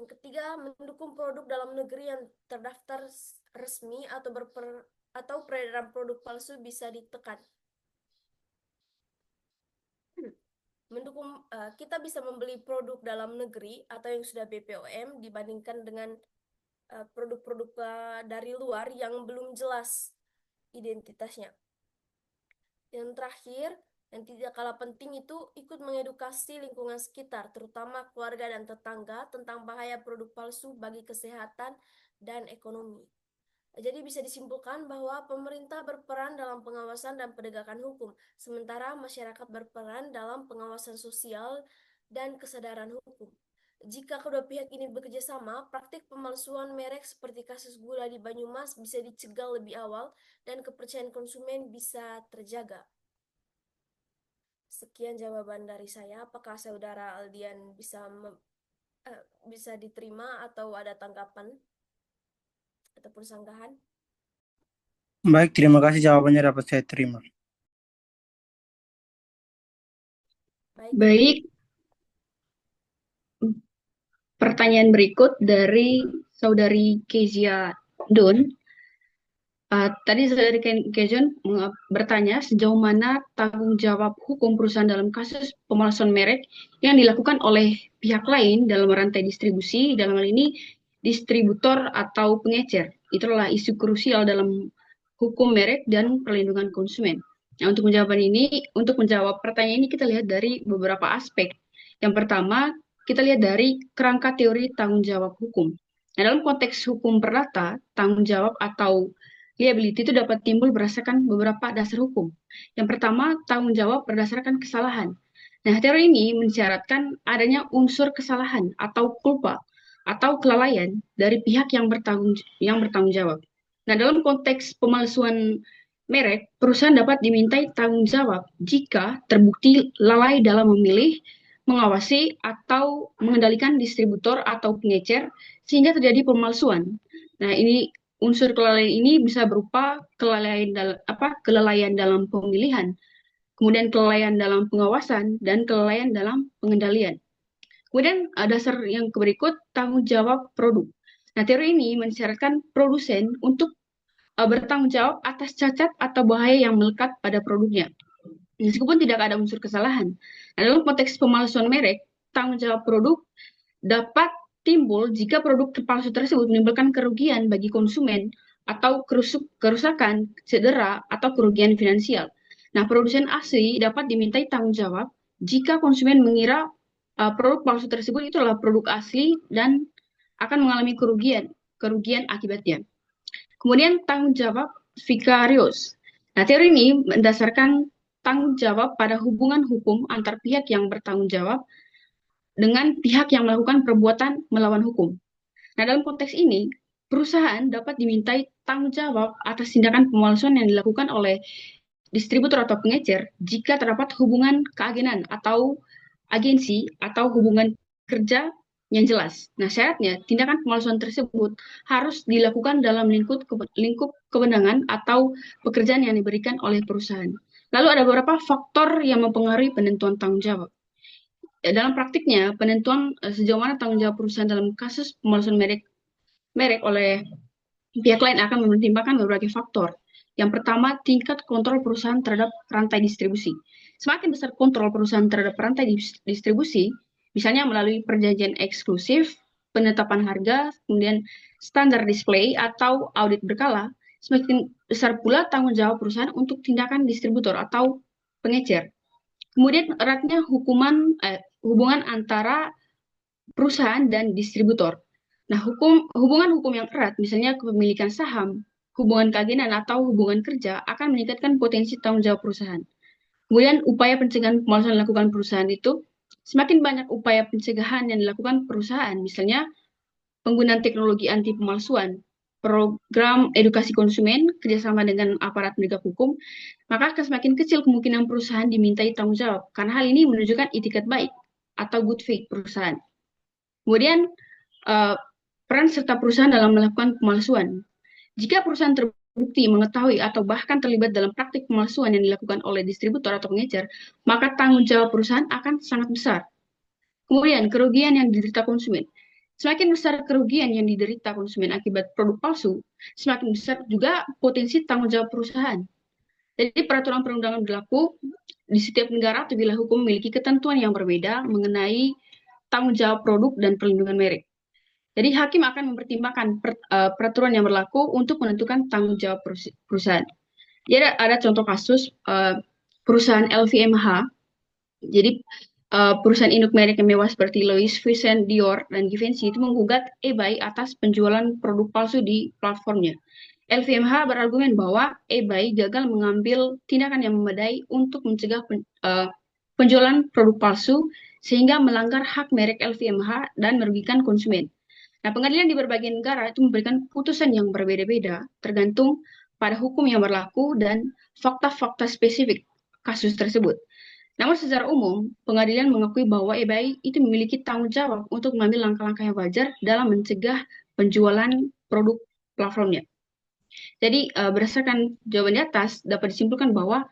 Yang ketiga, mendukung produk dalam negeri yang terdaftar resmi atau peredaran produk palsu bisa ditekan. Kita bisa membeli produk dalam negeri atau yang sudah BPOM dibandingkan dengan produk-produk dari luar yang belum jelas identitasnya. Yang terakhir, yang tidak kalah penting itu ikut mengedukasi lingkungan sekitar, terutama keluarga dan tetangga tentang bahaya produk palsu bagi kesehatan dan ekonomi. Jadi bisa disimpulkan bahwa pemerintah berperan dalam pengawasan dan penegakan hukum, sementara masyarakat berperan dalam pengawasan sosial dan kesadaran hukum. Jika kedua pihak ini bekerja sama, praktik pemalsuan merek seperti kasus gula di Banyumas bisa dicegah lebih awal dan kepercayaan konsumen bisa terjaga. Sekian jawaban dari saya. Apakah saudara Aldian bisa diterima atau ada tanggapan ataupun sanggahan? Baik, terima kasih, jawabannya dapat saya terima. Baik. Pertanyaan berikut dari Saudari Kezia Don. Tadi Saudari Kezia bertanya sejauh mana tanggung jawab hukum perusahaan dalam kasus pemalsuan merek yang dilakukan oleh pihak lain dalam rantai distribusi, dalam hal ini distributor atau pengecer. Itulah isu krusial dalam hukum merek dan perlindungan konsumen. Nah, untuk menjawab pertanyaan ini kita lihat dari beberapa aspek. Yang pertama, kita lihat dari kerangka teori tanggung jawab hukum. Nah, dalam konteks hukum perdata, tanggung jawab atau liability itu dapat timbul berdasarkan beberapa dasar hukum. Yang pertama, tanggung jawab berdasarkan kesalahan. Nah, teori ini mensyaratkan adanya unsur kesalahan atau culpa atau kelalaian dari pihak yang bertanggung jawab. Nah, dalam konteks pemalsuan merek, perusahaan dapat dimintai tanggung jawab jika terbukti lalai dalam memilih, mengawasi, atau mengendalikan distributor atau pengecer sehingga terjadi pemalsuan. Nah, ini unsur kelalaian ini bisa berupa kelalaian dalam pemilihan, kemudian kelalaian dalam pengawasan, dan kelalaian dalam pengendalian. Kemudian dasar yang berikut, tanggung jawab produk. Nah, teori ini mensyaratkan produsen untuk bertanggung jawab atas cacat atau bahaya yang melekat pada produknya, meskipun tidak ada unsur kesalahan. Nah, dalam konteks pemalsuan merek, tanggung jawab produk dapat timbul jika produk palsu tersebut menimbulkan kerugian bagi konsumen atau kerusakan, cedera, atau kerugian finansial. Nah, produsen asli dapat dimintai tanggung jawab jika konsumen mengira produk palsu tersebut itu adalah produk asli dan akan mengalami kerugian akibatnya. Kemudian tanggung jawab vicarious. Nah, teori ini mendasarkan tanggung jawab pada hubungan hukum antar pihak yang bertanggung jawab dengan pihak yang melakukan perbuatan melawan hukum. Nah, dalam konteks ini, perusahaan dapat dimintai tanggung jawab atas tindakan pemalsuan yang dilakukan oleh distributor atau pengecer jika terdapat hubungan keagenan atau agensi atau hubungan kerja yang jelas. Nah, syaratnya tindakan pemalsuan tersebut harus dilakukan dalam lingkup kewenangan atau pekerjaan yang diberikan oleh perusahaan. Lalu ada beberapa faktor yang mempengaruhi penentuan tanggung jawab. Dalam praktiknya, penentuan sejauh mana tanggung jawab perusahaan dalam kasus pemalsuan merek oleh pihak lain akan mempertimbangkan berbagai faktor. Yang pertama, tingkat kontrol perusahaan terhadap rantai distribusi. Semakin besar kontrol perusahaan terhadap rantai distribusi, misalnya melalui perjanjian eksklusif, penetapan harga, kemudian standar display atau audit berkala, semakin besar pula tanggung jawab perusahaan untuk tindakan distributor atau pengecer. Kemudian eratnya hubungan antara perusahaan dan distributor. Nah, hubungan hukum yang erat, misalnya kepemilikan saham, hubungan keagenan atau hubungan kerja akan meningkatkan potensi tanggung jawab perusahaan. Kemudian upaya pencegahan pemalsuan yang dilakukan perusahaan itu, semakin banyak upaya pencegahan yang dilakukan perusahaan, misalnya penggunaan teknologi anti pemalsuan, program edukasi konsumen, kerjasama dengan aparat penegak hukum, maka akan semakin kecil kemungkinan perusahaan dimintai tanggung jawab, karena hal ini menunjukkan itikat baik atau good faith perusahaan. Kemudian, peran serta perusahaan dalam melakukan pemalsuan. Jika perusahaan terbukti mengetahui atau bahkan terlibat dalam praktik pemalsuan yang dilakukan oleh distributor atau pengecer, maka tanggung jawab perusahaan akan sangat besar. Kemudian, kerugian yang diderita konsumen. Semakin besar kerugian yang diderita konsumen akibat produk palsu, semakin besar juga potensi tanggung jawab perusahaan. Jadi peraturan perundangan berlaku di setiap negara atau wilayah hukum memiliki ketentuan yang berbeda mengenai tanggung jawab produk dan perlindungan merek. Jadi hakim akan mempertimbangkan peraturan yang berlaku untuk menentukan tanggung jawab perusahaan. Jadi ada contoh kasus perusahaan LVMH. Jadi perusahaan induk merek yang mewah seperti Louis Vuitton, Dior, dan Givenchy itu menggugat eBay atas penjualan produk palsu di platformnya. LVMH berargumen bahwa eBay gagal mengambil tindakan yang memadai untuk mencegah penjualan produk palsu sehingga melanggar hak merek LVMH dan merugikan konsumen. Nah, pengadilan di berbagai negara itu memberikan putusan yang berbeda-beda tergantung pada hukum yang berlaku dan fakta-fakta spesifik kasus tersebut. Namun secara umum, pengadilan mengakui bahwa eBay itu memiliki tanggung jawab untuk mengambil langkah-langkah yang wajar dalam mencegah penjualan produk platformnya. Jadi, berdasarkan jawaban di atas, dapat disimpulkan bahwa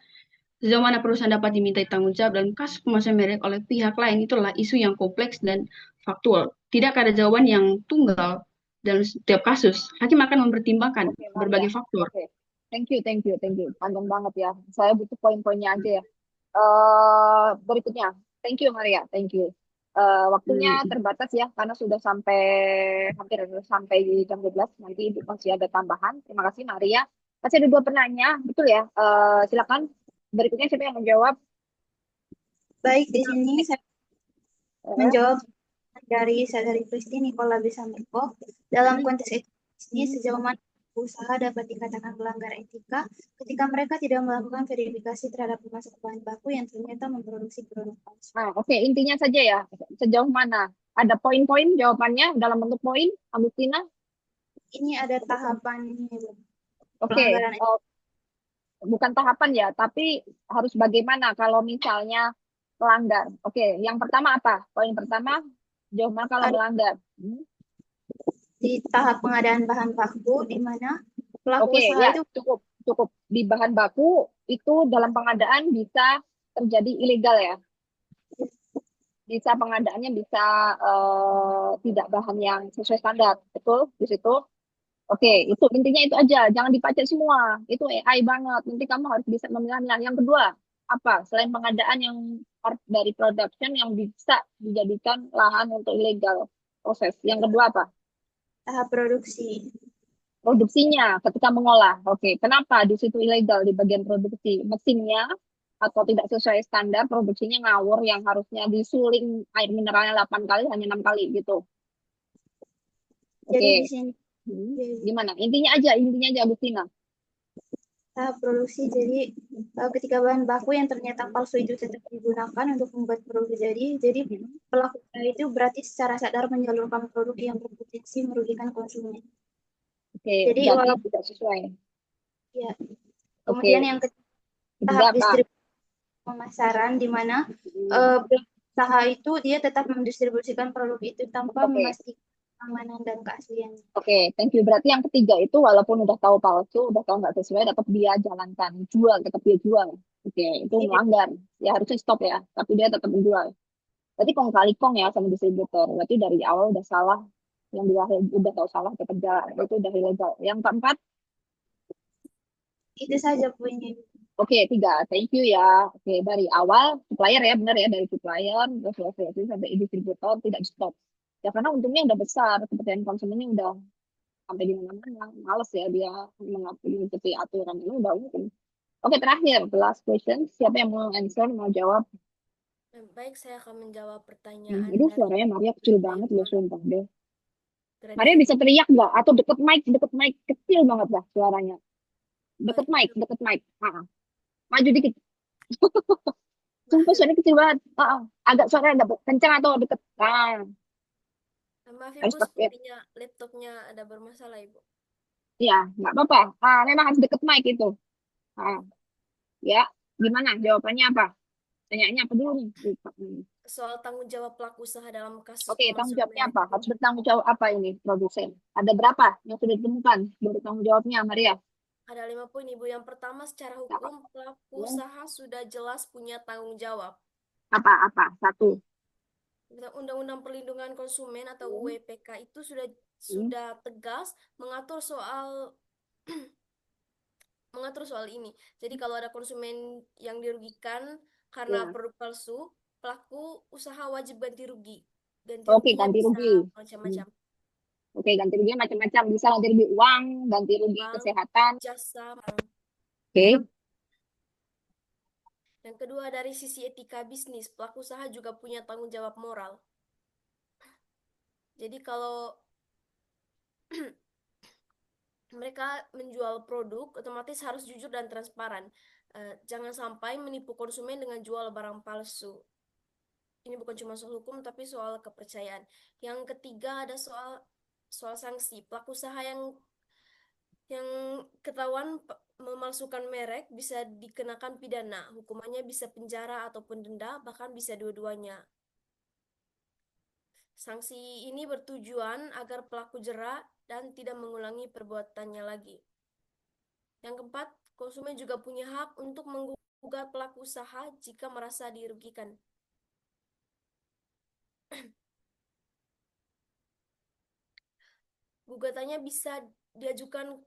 sejauh mana perusahaan dapat dimintai tanggung jawab dalam kasus pemalsuan merek oleh pihak lain itu adalah isu yang kompleks dan faktual. Tidak ada jawaban yang tunggal dalam setiap kasus. Hakim akan mempertimbangkan berbagai faktor. Oke. Thank you. Panjang banget ya. Saya butuh poin-poinnya aja ya. Berikutnya, thank you Maria, thank you. Waktunya terbatas ya, karena sudah hampir sampai di jam 12, nanti masih ada tambahan. Terima kasih Maria. Masih ada 2 penanya, betul ya? Silakan. Berikutnya siapa yang menjawab? Baik, di sini saya menjawab dari Kristi Nicola Bisamerko. Dalam konteks ini, sejauh mana usaha dapat dikatakan melanggar etika ketika mereka tidak melakukan verifikasi terhadap pemasok bahan baku yang ternyata memproduksi produk palsu. Oke, intinya saja ya, sejauh mana? Ada poin-poin jawabannya dalam bentuk poin, Agustina? Ini ada tahapan Oke, bukan tahapan ya, tapi harus bagaimana kalau misalnya melanggar. Oke, yang pertama apa? Poin pertama, sejauh mana kalau melanggar? Di tahap pengadaan bahan baku, di mana pelaku usaha ya, itu cukup di bahan baku itu dalam pengadaan bisa terjadi ilegal ya. Bisa pengadaannya bisa tidak bahan yang sesuai standar, betul di situ. Oke, itu intinya itu aja, jangan dipakai semua. Itu AI banget. Nanti kamu harus bisa memilah-milah. Yang kedua, apa? Selain pengadaan yang part dari production yang bisa dijadikan lahan untuk ilegal proses. Yang kedua apa? Tahap produksi. Produksinya ketika mengolah. Oke, kenapa di situ ilegal di bagian produksi? Mesinnya atau tidak sesuai standar, produksinya ngawur yang harusnya disuling air mineralnya 8 kali hanya 6 kali gitu. Jadi Oke. di sini Gimana? Intinya aja Agustina. tahap produksi. Jadi ketika bahan baku yang ternyata palsu itu tetap digunakan untuk membuat produk jadi pelaku itu berarti secara sadar menyalurkan produk yang berpotensi merugikan konsumen. Oke, Jadi berarti walaupun tidak sesuai. ya. Oke. Kemudian yang Kedua tahap apa? distribusi pemasaran di mana usaha itu dia tetap mendistribusikan produk itu tanpa Oke. memastikan keamanan dan keasliannya. Oke, thank you. Berarti yang ketiga itu walaupun udah tahu palsu, udah tahu nggak sesuai, tetap dia jalankan, jual, tetap dia jual. Oke, itu Iya. melanggar. Ya harusnya stop ya, tapi dia tetap menjual. Berarti kong kali kong ya sama distributor. Berarti dari awal udah salah, yang udah tahu salah tetap jalan. Itu udah ilegal. Yang keempat, Itu saja poinnya. oke, tiga. Thank you ya. Oke, dari awal supplier ya, benar ya, dari supplier, terus sampai distributor tidak di stop. Ya karena untungnya udah besar, kepercayaan konsumennya udah sampai di mana-mana. Males ya dia mengikuti aturan ini udah mungkin. Oke, terakhir, the last question. Siapa yang mau answer, mau jawab? Baik, saya akan menjawab pertanyaan Aduh, dari suaranya Maria kecil Grade banget loh, 5. sumpah deh. Grade Maria 5. bisa teriak nggak? Atau deket mic, kecil banget lah suaranya. Deket Baik, mic. Maju dikit. Sumpah maaf, suaranya kecil banget. Agak suaranya agak kencang atau deket. maaf Harus Ibu, pakai. sepertinya laptopnya ada bermasalah Ibu. Iya, nggak apa-apa. Memang harus deket mic itu. Ya, gimana? Jawabannya apa? Tanyaannya apa dulu nih? Lupa. Soal tanggung jawab pelaku usaha dalam kasus Oke, tanggung pemalsuan jawabnya merek. apa? Harus bertanggung jawab apa ini produsen? Ada berapa yang sudah ditemukan bertanggung jawabnya, Maria? Ada 5 poin Ibu. Yang pertama, secara hukum pelaku usaha sudah jelas punya tanggung jawab. Apa? Satu. Undang-Undang Perlindungan Konsumen atau UWPK itu sudah tegas mengatur soal ini. Jadi kalau ada konsumen yang dirugikan karena produk palsu, pelaku usaha wajib ganti rugi. Ganti Oke, ruginya ganti bisa rugi. macam-macam. Oke, ganti ruginya macam-macam. Bisa ganti rugi uang, ganti rugi Uang, kesehatan. jasa. Oke. Yang kedua, dari sisi etika bisnis, pelaku usaha juga punya tanggung jawab moral. Jadi kalau mereka menjual produk, otomatis harus jujur dan transparan. Jangan sampai menipu konsumen dengan jual barang palsu. Ini bukan cuma soal hukum, tapi soal kepercayaan. Yang ketiga ada soal sanksi. Pelaku usaha yang ketahuan memalsukan merek bisa dikenakan pidana. Hukumannya bisa penjara ataupun denda, bahkan bisa dua-duanya. Sanksi ini bertujuan agar pelaku jera dan tidak mengulangi perbuatannya lagi. Yang keempat, konsumen juga punya hak untuk menggugat pelaku usaha jika merasa dirugikan. Gugatannya bisa diajukan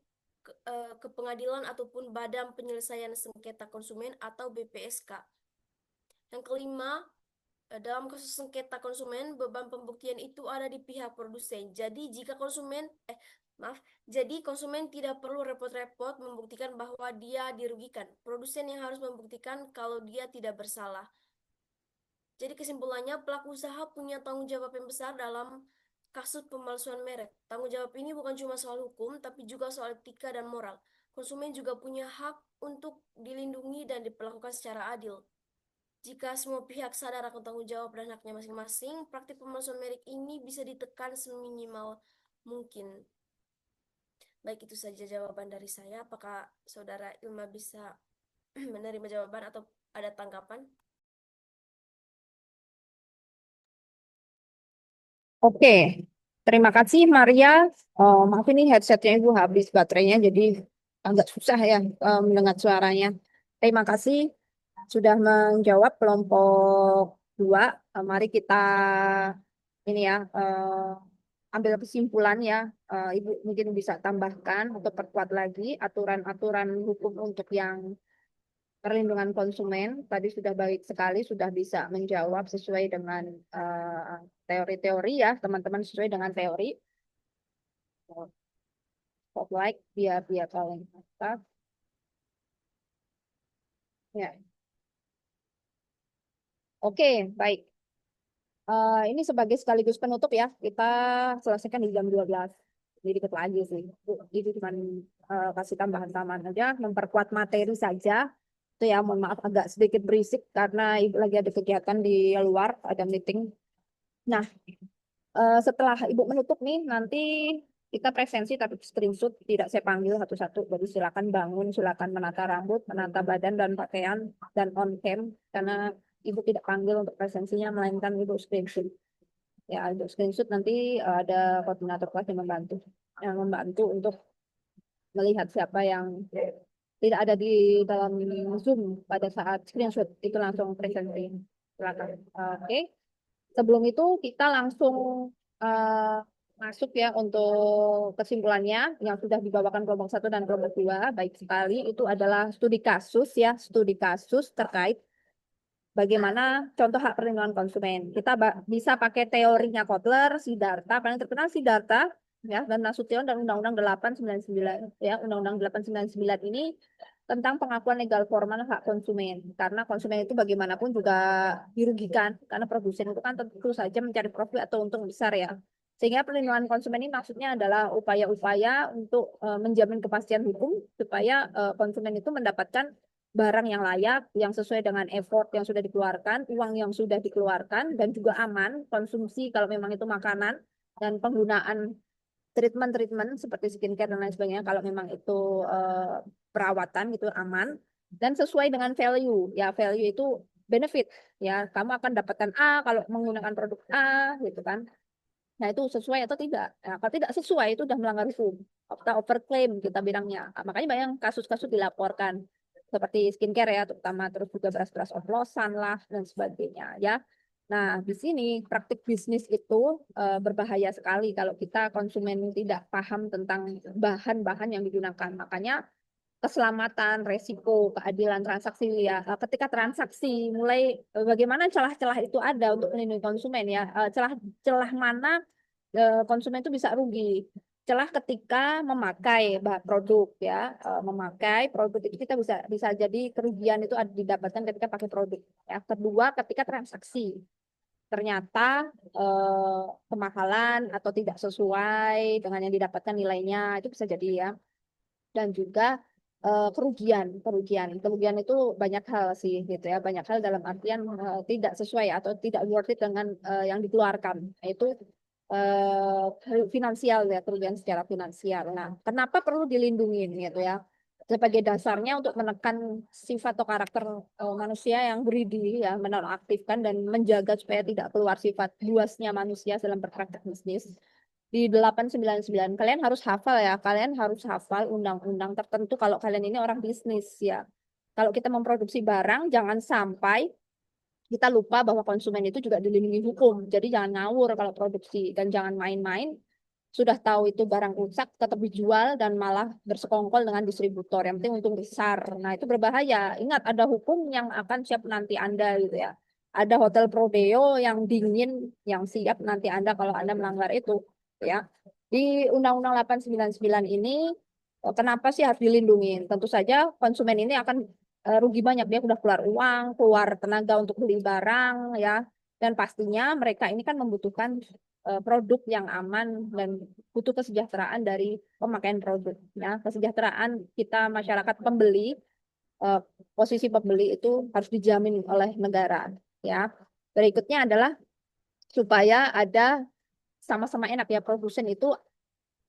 ke pengadilan ataupun Badan Penyelesaian Sengketa Konsumen atau BPSK. Yang kelima, dalam kasus sengketa konsumen, beban pembuktian itu ada di pihak produsen. Jadi jadi konsumen tidak perlu repot-repot membuktikan bahwa dia dirugikan. Produsen yang harus membuktikan kalau dia tidak bersalah. Jadi kesimpulannya, pelaku usaha punya tanggung jawab yang besar dalam kasus pemalsuan merek. Tanggung jawab ini bukan cuma soal hukum, tapi juga soal etika dan moral. Konsumen juga punya hak untuk dilindungi dan diperlakukan secara adil. Jika semua pihak sadar akan tanggung jawab dan haknya masing-masing, praktik pemalsuan merek ini bisa ditekan seminimal mungkin. Baik, itu saja jawaban dari saya. Apakah Saudara Ilma bisa menerima jawaban atau ada tanggapan? Oke, terima kasih Maria. Maaf ini headsetnya Ibu habis baterainya, jadi agak susah ya mendengar suaranya. Terima kasih sudah menjawab kelompok 2. Mari kita ini ya ambil kesimpulan ya. Ibu mungkin bisa tambahkan atau perkuat lagi aturan-aturan hukum untuk yang perlindungan konsumen. Tadi sudah baik sekali, sudah bisa menjawab sesuai dengan teori-teori ya, teman-teman sesuai dengan teori. Spotlight biar paling atas. Ya. Oke, baik. Ini sebagai sekaligus penutup ya, kita selesaikan di jam 12. Jadi dikit lagi sih. Itu cuma kasih tambahan-tambahan aja, memperkuat materi saja. Itu ya, mohon maaf agak sedikit berisik karena Ibu lagi ada kegiatan di luar, ada meeting. Nah, setelah Ibu menutup nih, nanti kita presensi tapi screenshot, tidak saya panggil satu-satu. Jadi silakan bangun, silakan menata rambut, menata badan dan pakaian, dan on cam, karena Ibu tidak panggil untuk presensinya, melainkan Ibu screenshot. Ya, untuk screenshot nanti ada koordinator kelas yang membantu untuk melihat siapa yang tidak ada di dalam Zoom pada saat screenshot itu langsung presensi. Silakan. Oke. Sebelum itu kita langsung eh, masuk ya untuk kesimpulannya yang sudah dibawakan kelompok 1 dan kelompok 2. Baik sekali, itu adalah studi kasus ya, studi kasus terkait bagaimana contoh hak perlindungan konsumen. Kita bisa pakai teorinya Kotler, Siddhartha, paling terkenal Siddhartha ya, dan Nasution dan Undang-Undang 899 ya. Undang-Undang 899 ini tentang pengakuan legal formal hak konsumen. Karena konsumen itu bagaimanapun juga dirugikan karena produsen itu kan tentu saja mencari profit atau untung besar ya. Sehingga perlindungan konsumen ini maksudnya adalah upaya-upaya untuk menjamin kepastian hukum supaya konsumen itu mendapatkan barang yang layak, yang sesuai dengan effort yang sudah dikeluarkan, uang yang sudah dikeluarkan, dan juga aman konsumsi kalau memang itu makanan, dan penggunaan treatment-treatment seperti skincare dan lain sebagainya kalau memang itu perawatan itu aman, dan sesuai dengan value. Ya, value itu benefit. Ya, kamu akan dapatkan A kalau menggunakan produk A, gitu kan. Nah, itu sesuai atau tidak. Nah, kalau tidak sesuai, itu sudah melanggar hukum. Kita overclaim, kita bilangnya. Nah, makanya banyak kasus-kasus dilaporkan. Seperti skincare ya, terutama. Terus juga beras-beras oplosan lah, dan sebagainya. Ya. Nah, di sini praktik bisnis itu berbahaya sekali kalau kita konsumen tidak paham tentang bahan-bahan yang digunakan. Makanya keselamatan, resiko, keadilan transaksi ya. Ketika transaksi mulai bagaimana celah-celah itu ada untuk melindungi konsumen ya. Celah mana konsumen itu bisa rugi. Celah ketika memakai produk ya, memakai produk itu kita bisa jadi kerugian itu didapatkan ketika pakai produk. Ya. Kedua, ketika transaksi ternyata kemahalan atau tidak sesuai dengan yang didapatkan nilainya itu bisa jadi ya. Dan juga kerugian itu banyak hal sih gitu ya, banyak hal dalam artian tidak sesuai atau tidak worth it dengan yang dikeluarkan, itu finansial ya, kerugian secara finansial. Nah, kenapa perlu dilindungi gitu ya, sebagai dasarnya untuk menekan sifat atau karakter manusia yang greedy ya, menonaktifkan dan menjaga supaya tidak keluar sifat buasnya manusia dalam berpraktek bisnis. Di 899 kalian harus hafal ya, kalian harus hafal undang-undang tertentu kalau kalian ini orang bisnis ya. Kalau kita memproduksi barang, jangan sampai kita lupa bahwa konsumen itu juga dilindungi hukum. Jadi jangan ngawur kalau produksi, dan jangan main-main. Sudah tahu itu barang rusak, tetap dijual dan malah bersekongkol dengan distributor. Yang penting untung besar. Nah, itu berbahaya. Ingat, ada hukum yang akan siap nanti Anda gitu ya. Ada hotel Prodeo yang dingin, yang siap nanti Anda kalau Anda melanggar itu. Ya, di Undang-Undang 899 ini, kenapa sih harus dilindungi? Tentu saja konsumen ini akan rugi banyak, dia udah keluar uang, keluar tenaga untuk beli barang ya, dan pastinya mereka ini kan membutuhkan produk yang aman dan butuh kesejahteraan dari pemakaian produk ya. Kesejahteraan kita masyarakat pembeli, posisi pembeli itu harus dijamin oleh negara ya. Berikutnya adalah supaya ada sama-sama enak ya, produsen itu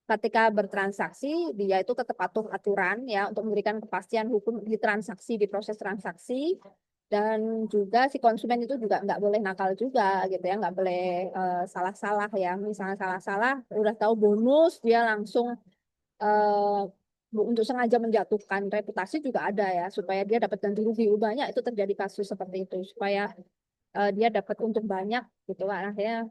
ketika bertransaksi dia itu tetap patuh aturan ya, untuk memberikan kepastian hukum di transaksi, di proses transaksi, dan juga si konsumen itu juga nggak boleh nakal juga gitu ya, nggak boleh salah-salah ya. Misalnya salah-salah udah tahu bonus dia langsung untuk sengaja menjatuhkan reputasi juga ada ya, supaya dia dapat ganti rugi. Banyak itu terjadi kasus seperti itu, supaya dia dapat untung banyak gitu kan, akhirnya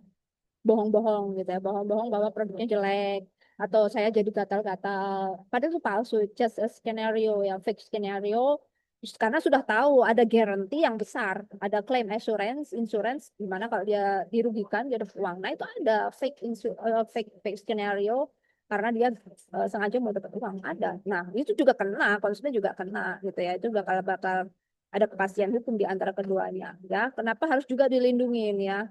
bohong-bohong gitu ya, bohong-bohong bahwa produknya jelek atau saya jadi gatal-gatal, padahal itu palsu, just a scenario ya, fake scenario. Karena sudah tahu ada guarantee yang besar, ada claim insurance di mana kalau dia dirugikan dia dapat uang. Nah, itu ada fake scenario karena dia sengaja mau dapat uang, ada. Nah, itu juga kena, konsumen juga kena gitu ya, itu bakal ada kepastian hukum di antara keduanya ya. Kenapa harus juga dilindungi ya?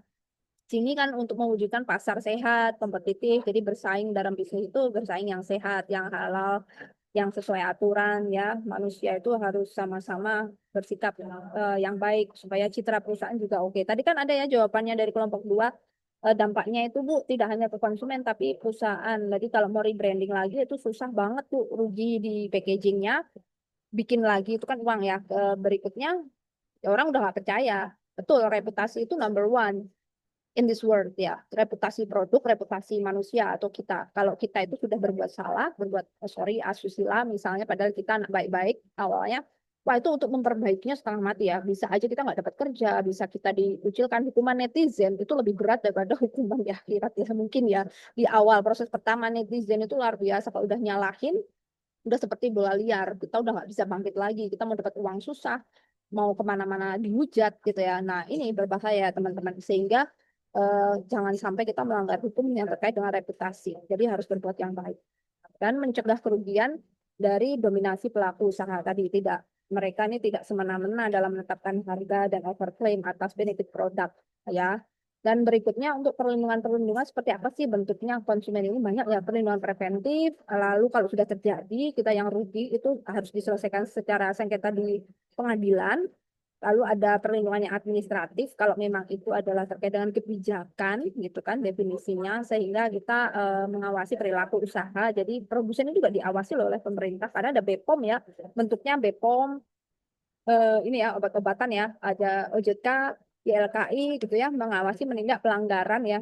Sini kan untuk mewujudkan pasar sehat, kompetitif, jadi bersaing dalam bisnis itu bersaing yang sehat, yang halal, yang sesuai aturan ya. Manusia itu harus sama-sama bersikap yang baik supaya citra perusahaan juga oke. Tadi kan ada ya jawabannya dari kelompok 2, dampaknya itu Bu tidak hanya ke konsumen tapi perusahaan. Jadi kalau mau rebranding lagi itu susah banget tuh, rugi di packagingnya, bikin lagi itu kan uang ya. Berikutnya ya orang udah nggak percaya. Betul, reputasi itu number one in this world ya, reputasi produk, reputasi manusia atau kita. Kalau kita itu sudah berbuat salah, asusila misalnya, padahal kita anak baik-baik awalnya, wah itu untuk memperbaikinya setengah mati ya. Bisa aja kita nggak dapat kerja, bisa kita dikucilkan. Hukuman netizen itu lebih berat daripada hukuman di akhirat ya mungkin ya. Di awal proses pertama netizen itu luar biasa, kalau udah nyalahin, udah seperti bola liar, kita udah nggak bisa bangkit lagi. Kita mau dapat uang susah, mau kemana-mana dihujat gitu ya. Nah ini berbahaya teman-teman, sehingga jangan sampai kita melanggar hukum yang terkait dengan reputasi. Jadi harus berbuat yang baik dan mencegah kerugian dari dominasi pelaku usaha tadi. Mereka ini tidak semena-mena dalam menetapkan harga dan overclaim atas benefit produk ya. Dan berikutnya untuk perlindungan seperti apa sih bentuknya konsumen ini? Banyak ya, perlindungan preventif. Lalu kalau sudah terjadi kita yang rugi itu harus diselesaikan secara sengketa di pengadilan. Lalu ada perlindungan yang administratif kalau memang itu adalah terkait dengan kebijakan gitu kan definisinya, sehingga kita mengawasi perilaku usaha. Jadi produsen ini juga diawasi loh oleh pemerintah karena ada BPOM ya, bentuknya BPOM ini ya, obat-obatan ya, ada OJK, YLKI gitu ya, mengawasi menindak pelanggaran ya.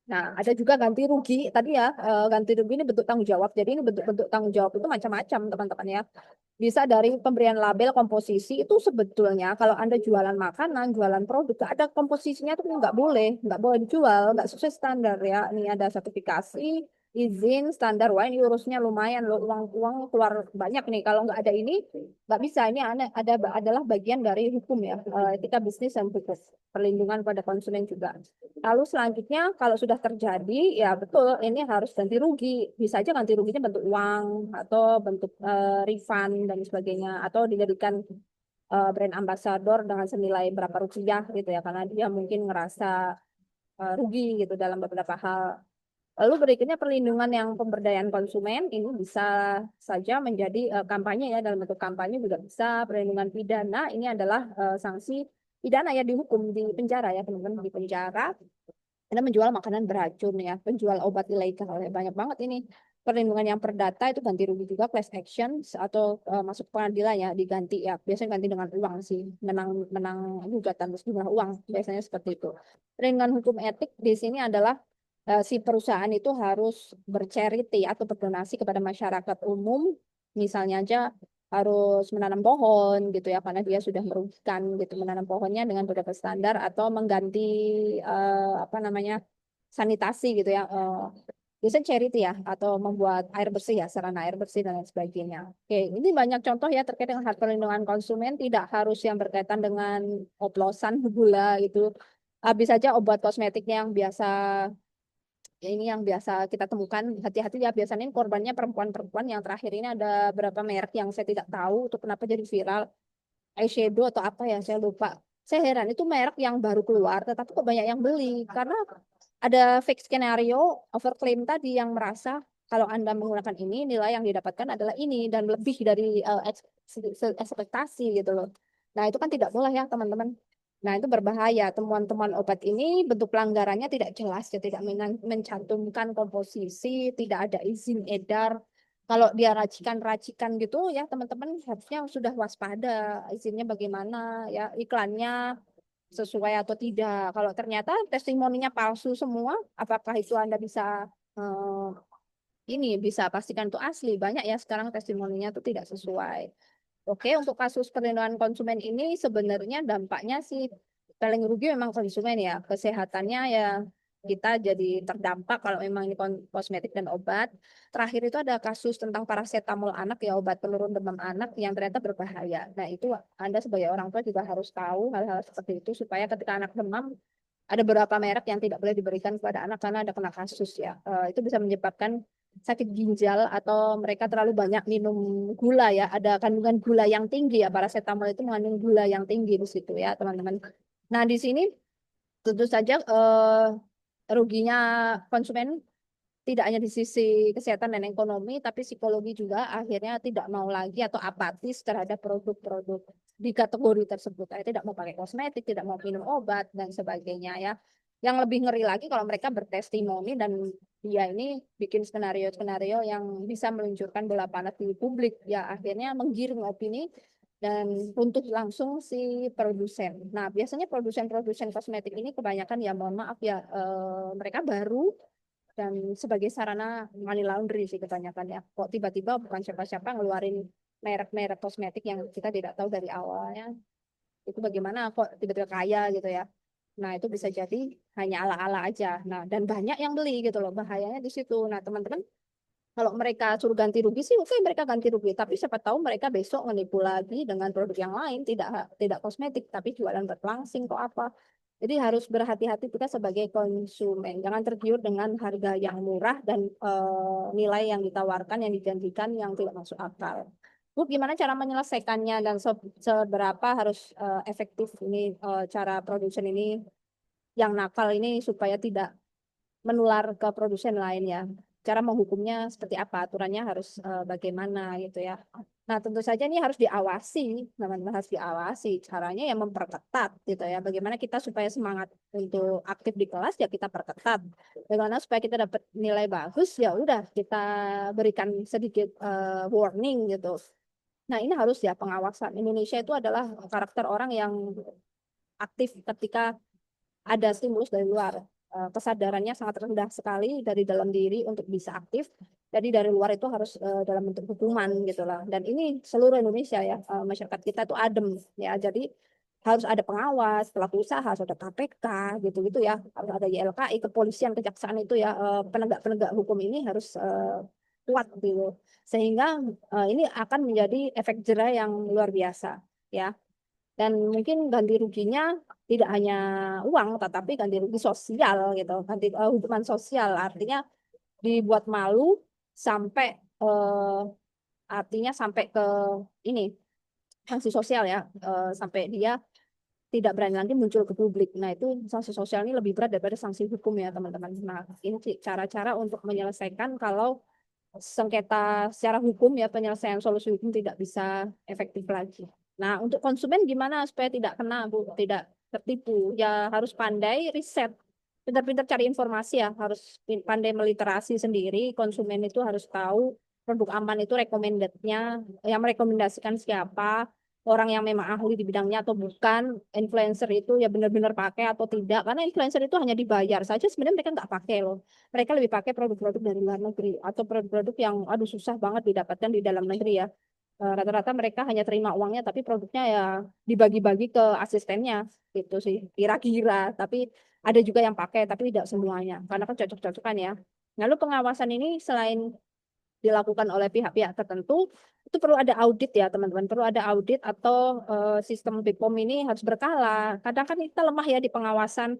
Nah, ada juga ganti rugi tadi ya, ganti rugi ini bentuk tanggung jawab. Jadi ini bentuk-bentuk tanggung jawab itu macam-macam teman-teman ya. Bisa dari pemberian label komposisi, itu sebetulnya kalau Anda jualan makanan, jualan produk, ada komposisinya itu nggak boleh dijual, nggak sesuai standar ya. Ini ada sertifikasi, izin, standar. Wah ini urusnya lumayan loh, uang keluar banyak nih. Kalau nggak ada ini, nggak bisa. Ini adalah bagian dari hukum ya, etika bisnis dan hukum. Perlindungan pada konsumen juga. Lalu selanjutnya kalau sudah terjadi ya betul ini harus ganti rugi. Bisa aja ganti ruginya bentuk uang atau bentuk refund dan sebagainya, atau dijadikan brand ambassador dengan senilai berapa rupiah gitu ya, karena dia mungkin ngerasa rugi gitu dalam beberapa hal. Lalu berikutnya perlindungan yang pemberdayaan konsumen ini bisa saja menjadi kampanye ya, dalam bentuk kampanye juga bisa. Perlindungan pidana ini adalah sanksi pidana ya, dihukum di penjara ya teman-teman, di penjara. Anda menjual makanan beracun ya, penjual obat ilegal ya, banyak banget ini. Perlindungan yang perdata itu ganti rugi juga, class action atau masuk pengadilan ya, diganti ya. Biasanya ganti dengan uang sih, menang gugatan sejumlah uang, biasanya seperti itu. Perlindungan hukum etik di sini adalah si perusahaan itu harus bercharity atau berdonasi kepada masyarakat umum, misalnya aja harus menanam pohon gitu ya, karena dia sudah merugikan gitu, menanam pohonnya dengan beberapa standar, atau mengganti apa namanya sanitasi gitu ya, biasanya charity ya, atau membuat air bersih ya, sarana air bersih dan lain sebagainya. Oke, ini banyak contoh ya terkait dengan hak perlindungan konsumen, tidak harus yang berkaitan dengan oplosan gula gitu. Bisa saja obat kosmetiknya yang biasa, ini yang biasa kita temukan, hati-hati ya, biasanya korbannya perempuan-perempuan. Yang terakhir ini ada berapa merek yang saya tidak tahu itu kenapa jadi viral, eyeshadow atau apa ya saya lupa. Saya heran itu merek yang baru keluar tetapi kok banyak yang beli, karena ada fake skenario, overclaim tadi, yang merasa kalau Anda menggunakan ini nilai yang didapatkan adalah ini dan lebih dari ekspektasi gitu loh. Nah itu kan tidak boleh ya teman-teman. Nah, itu berbahaya. Temuan-temuan obat ini bentuk pelanggarannya tidak jelas, ya, tidak mencantumkan komposisi, tidak ada izin edar. Kalau dia racikan-racikan gitu ya, teman-teman harusnya sudah waspada, izinnya bagaimana, ya iklannya sesuai atau tidak. Kalau ternyata testimoninya palsu semua, apakah itu Anda bisa ini bisa pastikan itu asli? Banyak ya sekarang testimoninya itu tidak sesuai. Oke, untuk kasus perlindungan konsumen ini sebenarnya dampaknya sih paling rugi memang konsumen ya. Kesehatannya ya kita jadi terdampak kalau memang ini kosmetik dan obat. Terakhir itu ada kasus tentang paracetamol anak ya, obat penurun demam anak yang ternyata berbahaya. Nah itu Anda sebagai orang tua juga harus tahu hal-hal seperti itu, supaya ketika anak demam, ada beberapa merek yang tidak boleh diberikan kepada anak karena ada kena kasus ya. Itu bisa menyebabkan sakit ginjal atau mereka terlalu banyak minum gula ya, ada kandungan gula yang tinggi ya, paracetamol itu mengandung gula yang tinggi di situ ya teman-teman. Nah di sini tentu saja ruginya konsumen tidak hanya di sisi kesehatan dan ekonomi, tapi psikologi juga akhirnya tidak mau lagi atau apatis terhadap produk-produk di kategori tersebut. Tidak mau pakai kosmetik, tidak mau minum obat, dan sebagainya ya. Yang lebih ngeri lagi kalau mereka bertestimoni dan dia ini bikin skenario-skenario yang bisa meluncurkan bola panas di publik. Ya akhirnya menggiring opini dan runtuh langsung si produsen. Nah biasanya produsen-produsen kosmetik ini kebanyakan ya mohon maaf ya, mereka baru dan sebagai sarana money laundry sih kebanyakan ya. Kok tiba-tiba bukan siapa-siapa ngeluarin merek-merek kosmetik yang kita tidak tahu dari awalnya itu bagaimana kok tiba-tiba kaya gitu ya. Nah itu bisa jadi hanya ala-ala aja. Nah dan banyak yang beli gitu loh, bahayanya di situ. Nah teman-teman kalau mereka suruh ganti rugi sih oke mereka ganti rugi. Tapi siapa tahu mereka besok menipu lagi dengan produk yang lain, tidak kosmetik tapi jualan berlangsing atau apa. Jadi harus berhati-hati kita sebagai konsumen. Jangan tergiur dengan harga yang murah dan nilai yang ditawarkan, yang dijanjikan yang tidak masuk akal. Bu, gimana cara menyelesaikannya dan seberapa harus efektif ini cara produsen ini yang nakal ini supaya tidak menular ke produsen lain ya. Cara menghukumnya seperti apa, aturannya harus bagaimana gitu ya. Nah, tentu saja ini harus diawasi, teman-teman harus diawasi. Caranya yang memperketat gitu ya. Bagaimana kita supaya semangat untuk aktif di kelas ya kita perketat. Bagaimana supaya kita dapat nilai bagus ya udah kita berikan sedikit warning gitu. Nah, ini harus ya pengawasan. Indonesia itu adalah karakter orang yang aktif ketika ada stimulus dari luar. Kesadarannya sangat rendah sekali dari dalam diri untuk bisa aktif. Jadi dari luar itu harus dalam bentuk hukuman gitu lah. Dan ini seluruh Indonesia ya, masyarakat kita tuh adem ya. Jadi harus ada pengawas, pelaku usaha, harus ada KPK gitu-gitu ya. Harus ada YLKI, kepolisian, kejaksaan itu ya, penegak-penegak hukum ini harus kuat gitu. Sehingga ini akan menjadi efek jera yang luar biasa ya. Dan mungkin ganti ruginya tidak hanya uang, tetapi ganti rugi sosial gitu, ganti hukuman sosial, artinya dibuat malu sampai artinya sampai ke ini sanksi sosial ya, sampai dia tidak berani lagi muncul ke publik. Nah itu sanksi sosial ini lebih berat daripada sanksi hukum ya teman-teman. Nah ini cara-cara untuk menyelesaikan kalau sengketa secara hukum ya penyelesaian solusi hukum tidak bisa efektif lagi. Nah, untuk konsumen gimana supaya tidak kena, Bu, tidak tertipu? Ya harus pandai riset, pintar-pintar cari informasi ya, harus pandai meliterasi sendiri. Konsumen itu harus tahu produk aman itu recommended-nya, yang merekomendasikan siapa, orang yang memang ahli di bidangnya atau bukan, influencer itu ya benar-benar pakai atau tidak. Karena influencer itu hanya dibayar saja, sebenarnya mereka nggak pakai loh. Mereka lebih pakai produk-produk dari luar negeri atau produk-produk yang aduh susah banget didapatkan di dalam negeri ya. Rata-rata mereka hanya terima uangnya tapi produknya ya dibagi-bagi ke asistennya gitu sih kira-kira, tapi ada juga yang pakai tapi tidak semuanya karena kan cocok-cocokan ya. Lalu pengawasan ini selain dilakukan oleh pihak-pihak tertentu itu perlu ada audit ya teman-teman, perlu ada audit atau sistem BPOM ini harus berkala. Kadang kan kita lemah ya di pengawasan,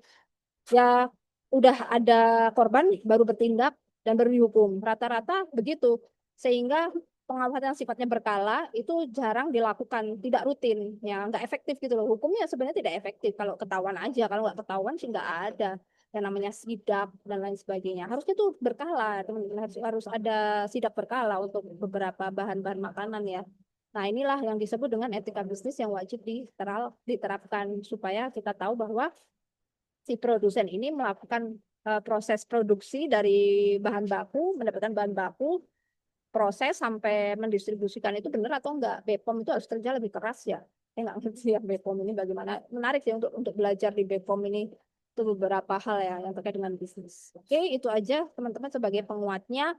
ya udah ada korban baru bertindak dan baru dihukum, rata-rata begitu, sehingga pengawasan yang sifatnya berkala itu jarang dilakukan, tidak rutin ya, nggak efektif gitu loh. Hukumnya sebenarnya tidak efektif kalau ketahuan aja, kalau nggak ketahuan sih nggak ada yang namanya sidak dan lain sebagainya. Harusnya tuh berkala teman-teman, harus ada sidak berkala untuk beberapa bahan-bahan makanan ya. Nah inilah yang disebut dengan etika bisnis yang wajib diterapkan supaya kita tahu bahwa si produsen ini melakukan proses produksi dari bahan baku, mendapatkan bahan baku, proses sampai mendistribusikan itu benar atau enggak. BPOM itu harus kerja lebih keras ya. Saya nggak ngerti ya BPOM ini bagaimana. Menarik ya untuk belajar di BPOM ini. Itu beberapa hal ya yang terkait dengan bisnis. Oke, itu aja teman-teman sebagai penguatnya.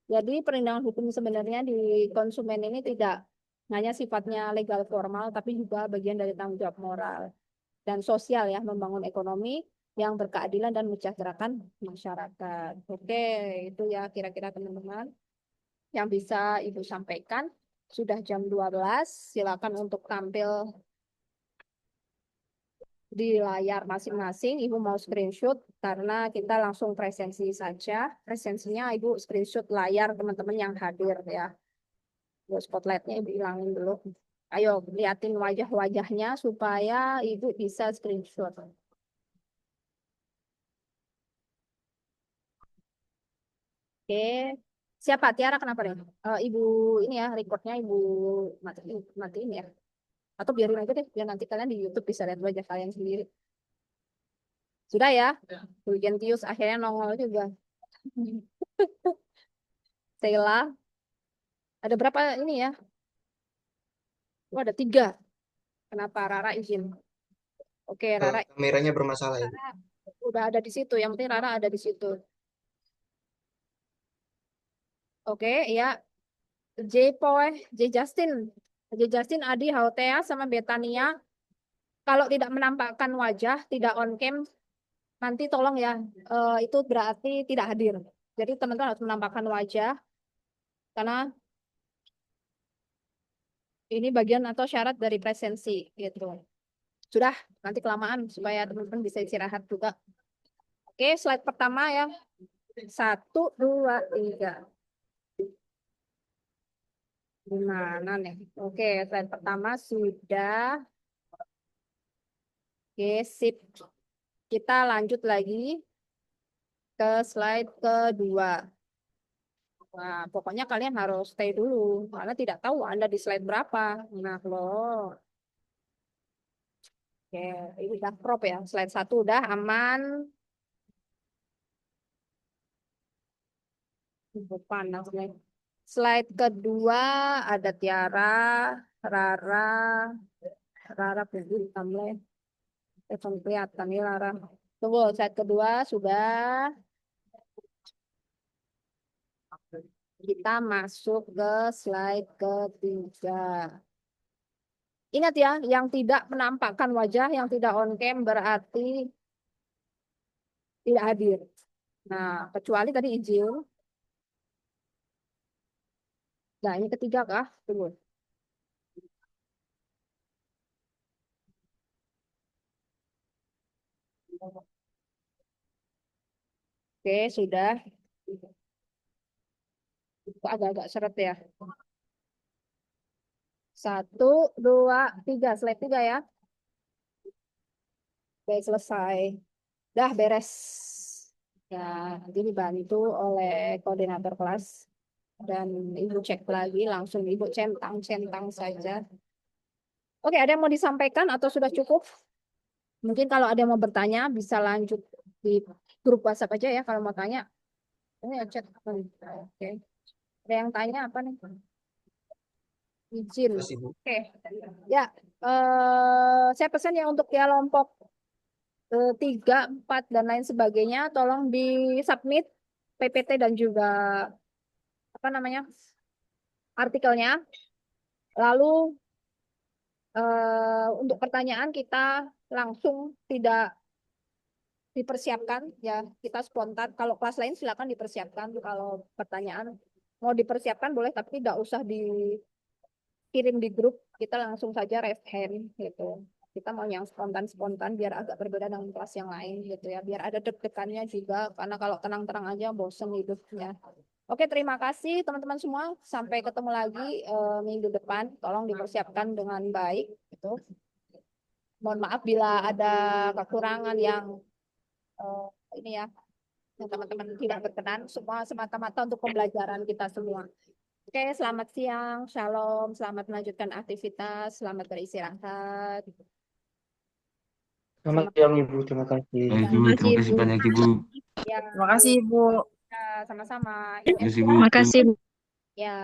Jadi perlindungan hukum sebenarnya di konsumen ini tidak hanya sifatnya legal formal, tapi juga bagian dari tanggung jawab moral dan sosial ya, membangun ekonomi yang berkeadilan dan mensejahterakan masyarakat. Oke, itu ya kira-kira teman-teman yang bisa Ibu sampaikan. Sudah jam 12, silakan untuk tampil di layar masing-masing. Ibu mau screenshot karena kita langsung presensi saja. Presensinya Ibu screenshot layar teman-teman yang hadir ya. Spotlightnya Ibu hilangin dulu. Ayo liatin wajah-wajahnya supaya Ibu bisa screenshot. Oke. Siapa? Tiara kenapa nih? Ibu ini ya, recordnya Ibu matiin ya. Atau biarin aja deh, biar nanti kalian di YouTube bisa lihat wajah kalian sendiri. Sudah ya? Fulgentius akhirnya nongol juga. Sheila. Ada berapa ini ya? Oh, ada 3. Kenapa Rara izin? Oke, Rara Kameranya bermasalah ya. udah ada di situ. Yang penting Rara ada di situ. Oke, ya. J Justin. J Justin, Adi, Hautea, sama Betania. Kalau tidak menampakkan wajah, tidak on cam, nanti tolong ya. Itu berarti tidak hadir. Jadi teman-teman harus menampakkan wajah. Karena ini bagian atau syarat dari presensi gitu. Sudah, nanti kelamaan supaya teman-teman bisa istirahat juga. Oke, slide pertama ya. 1, 2, 3. Gimana nih? Oke, slide pertama sudah. Oke, sip. Kita lanjut lagi ke slide kedua. Nah, pokoknya kalian harus stay dulu, karena tidak tahu Anda di slide berapa. Nah, loh. Oke, ini udah crop ya. Slide 1 udah aman. Panas nih. Slide kedua ada Tiara, Rara, pergi tamle. Kelihatan nih Rara. Tunggu, slide kedua sudah. Kita masuk ke slide ketiga. Ingat ya, yang tidak menampakkan wajah, yang tidak on cam berarti tidak hadir. Nah, kecuali tadi izin. Nah, ini ketiga kah? Tunggu. Oke, sudah. Kok agak-agak seret ya. 1, 2, 3. Slide 3 ya. Oke, selesai. Dah beres. Ya, nanti dibantu oleh koordinator kelas. Dan Ibu cek lagi, langsung Ibu centang saja. Oke, ada yang mau disampaikan atau sudah cukup? Mungkin kalau ada yang mau bertanya, bisa lanjut di grup WhatsApp aja ya kalau mau tanya. Ini ya chat. Oke. Ada yang tanya apa nih? Izin. Oke. Ya, saya pesan ya untuk kelompok 3, 4, dan lain sebagainya, tolong di submit PPT dan juga apa namanya artikelnya. Lalu untuk pertanyaan kita langsung tidak dipersiapkan ya, kita spontan. Kalau kelas lain silakan dipersiapkan. Kalau pertanyaan mau dipersiapkan boleh, tapi tidak usah dikirim di grup. Kita langsung saja raise hand gitu. Kita mau yang spontan biar agak berbeda dengan kelas yang lain gitu ya. Biar ada deg-degannya juga, karena kalau tenang-tenang aja bosen hidupnya. Oke, terima kasih teman-teman semua. Sampai ketemu lagi minggu depan. Tolong dipersiapkan dengan baik gitu. Mohon maaf bila ada kekurangan yang ini ya, yang teman-teman tidak berkenan. Semua semata-mata untuk pembelajaran kita semua. Oke, selamat siang, shalom, selamat melanjutkan aktivitas, selamat beristirahat. Selamat siang Ibu, terima kasih. Terima kasih banyak Ibu. Ya, Terima kasih Ibu. ya, sama-sama. Terima kasih, Bu. Terima kasih. Ya.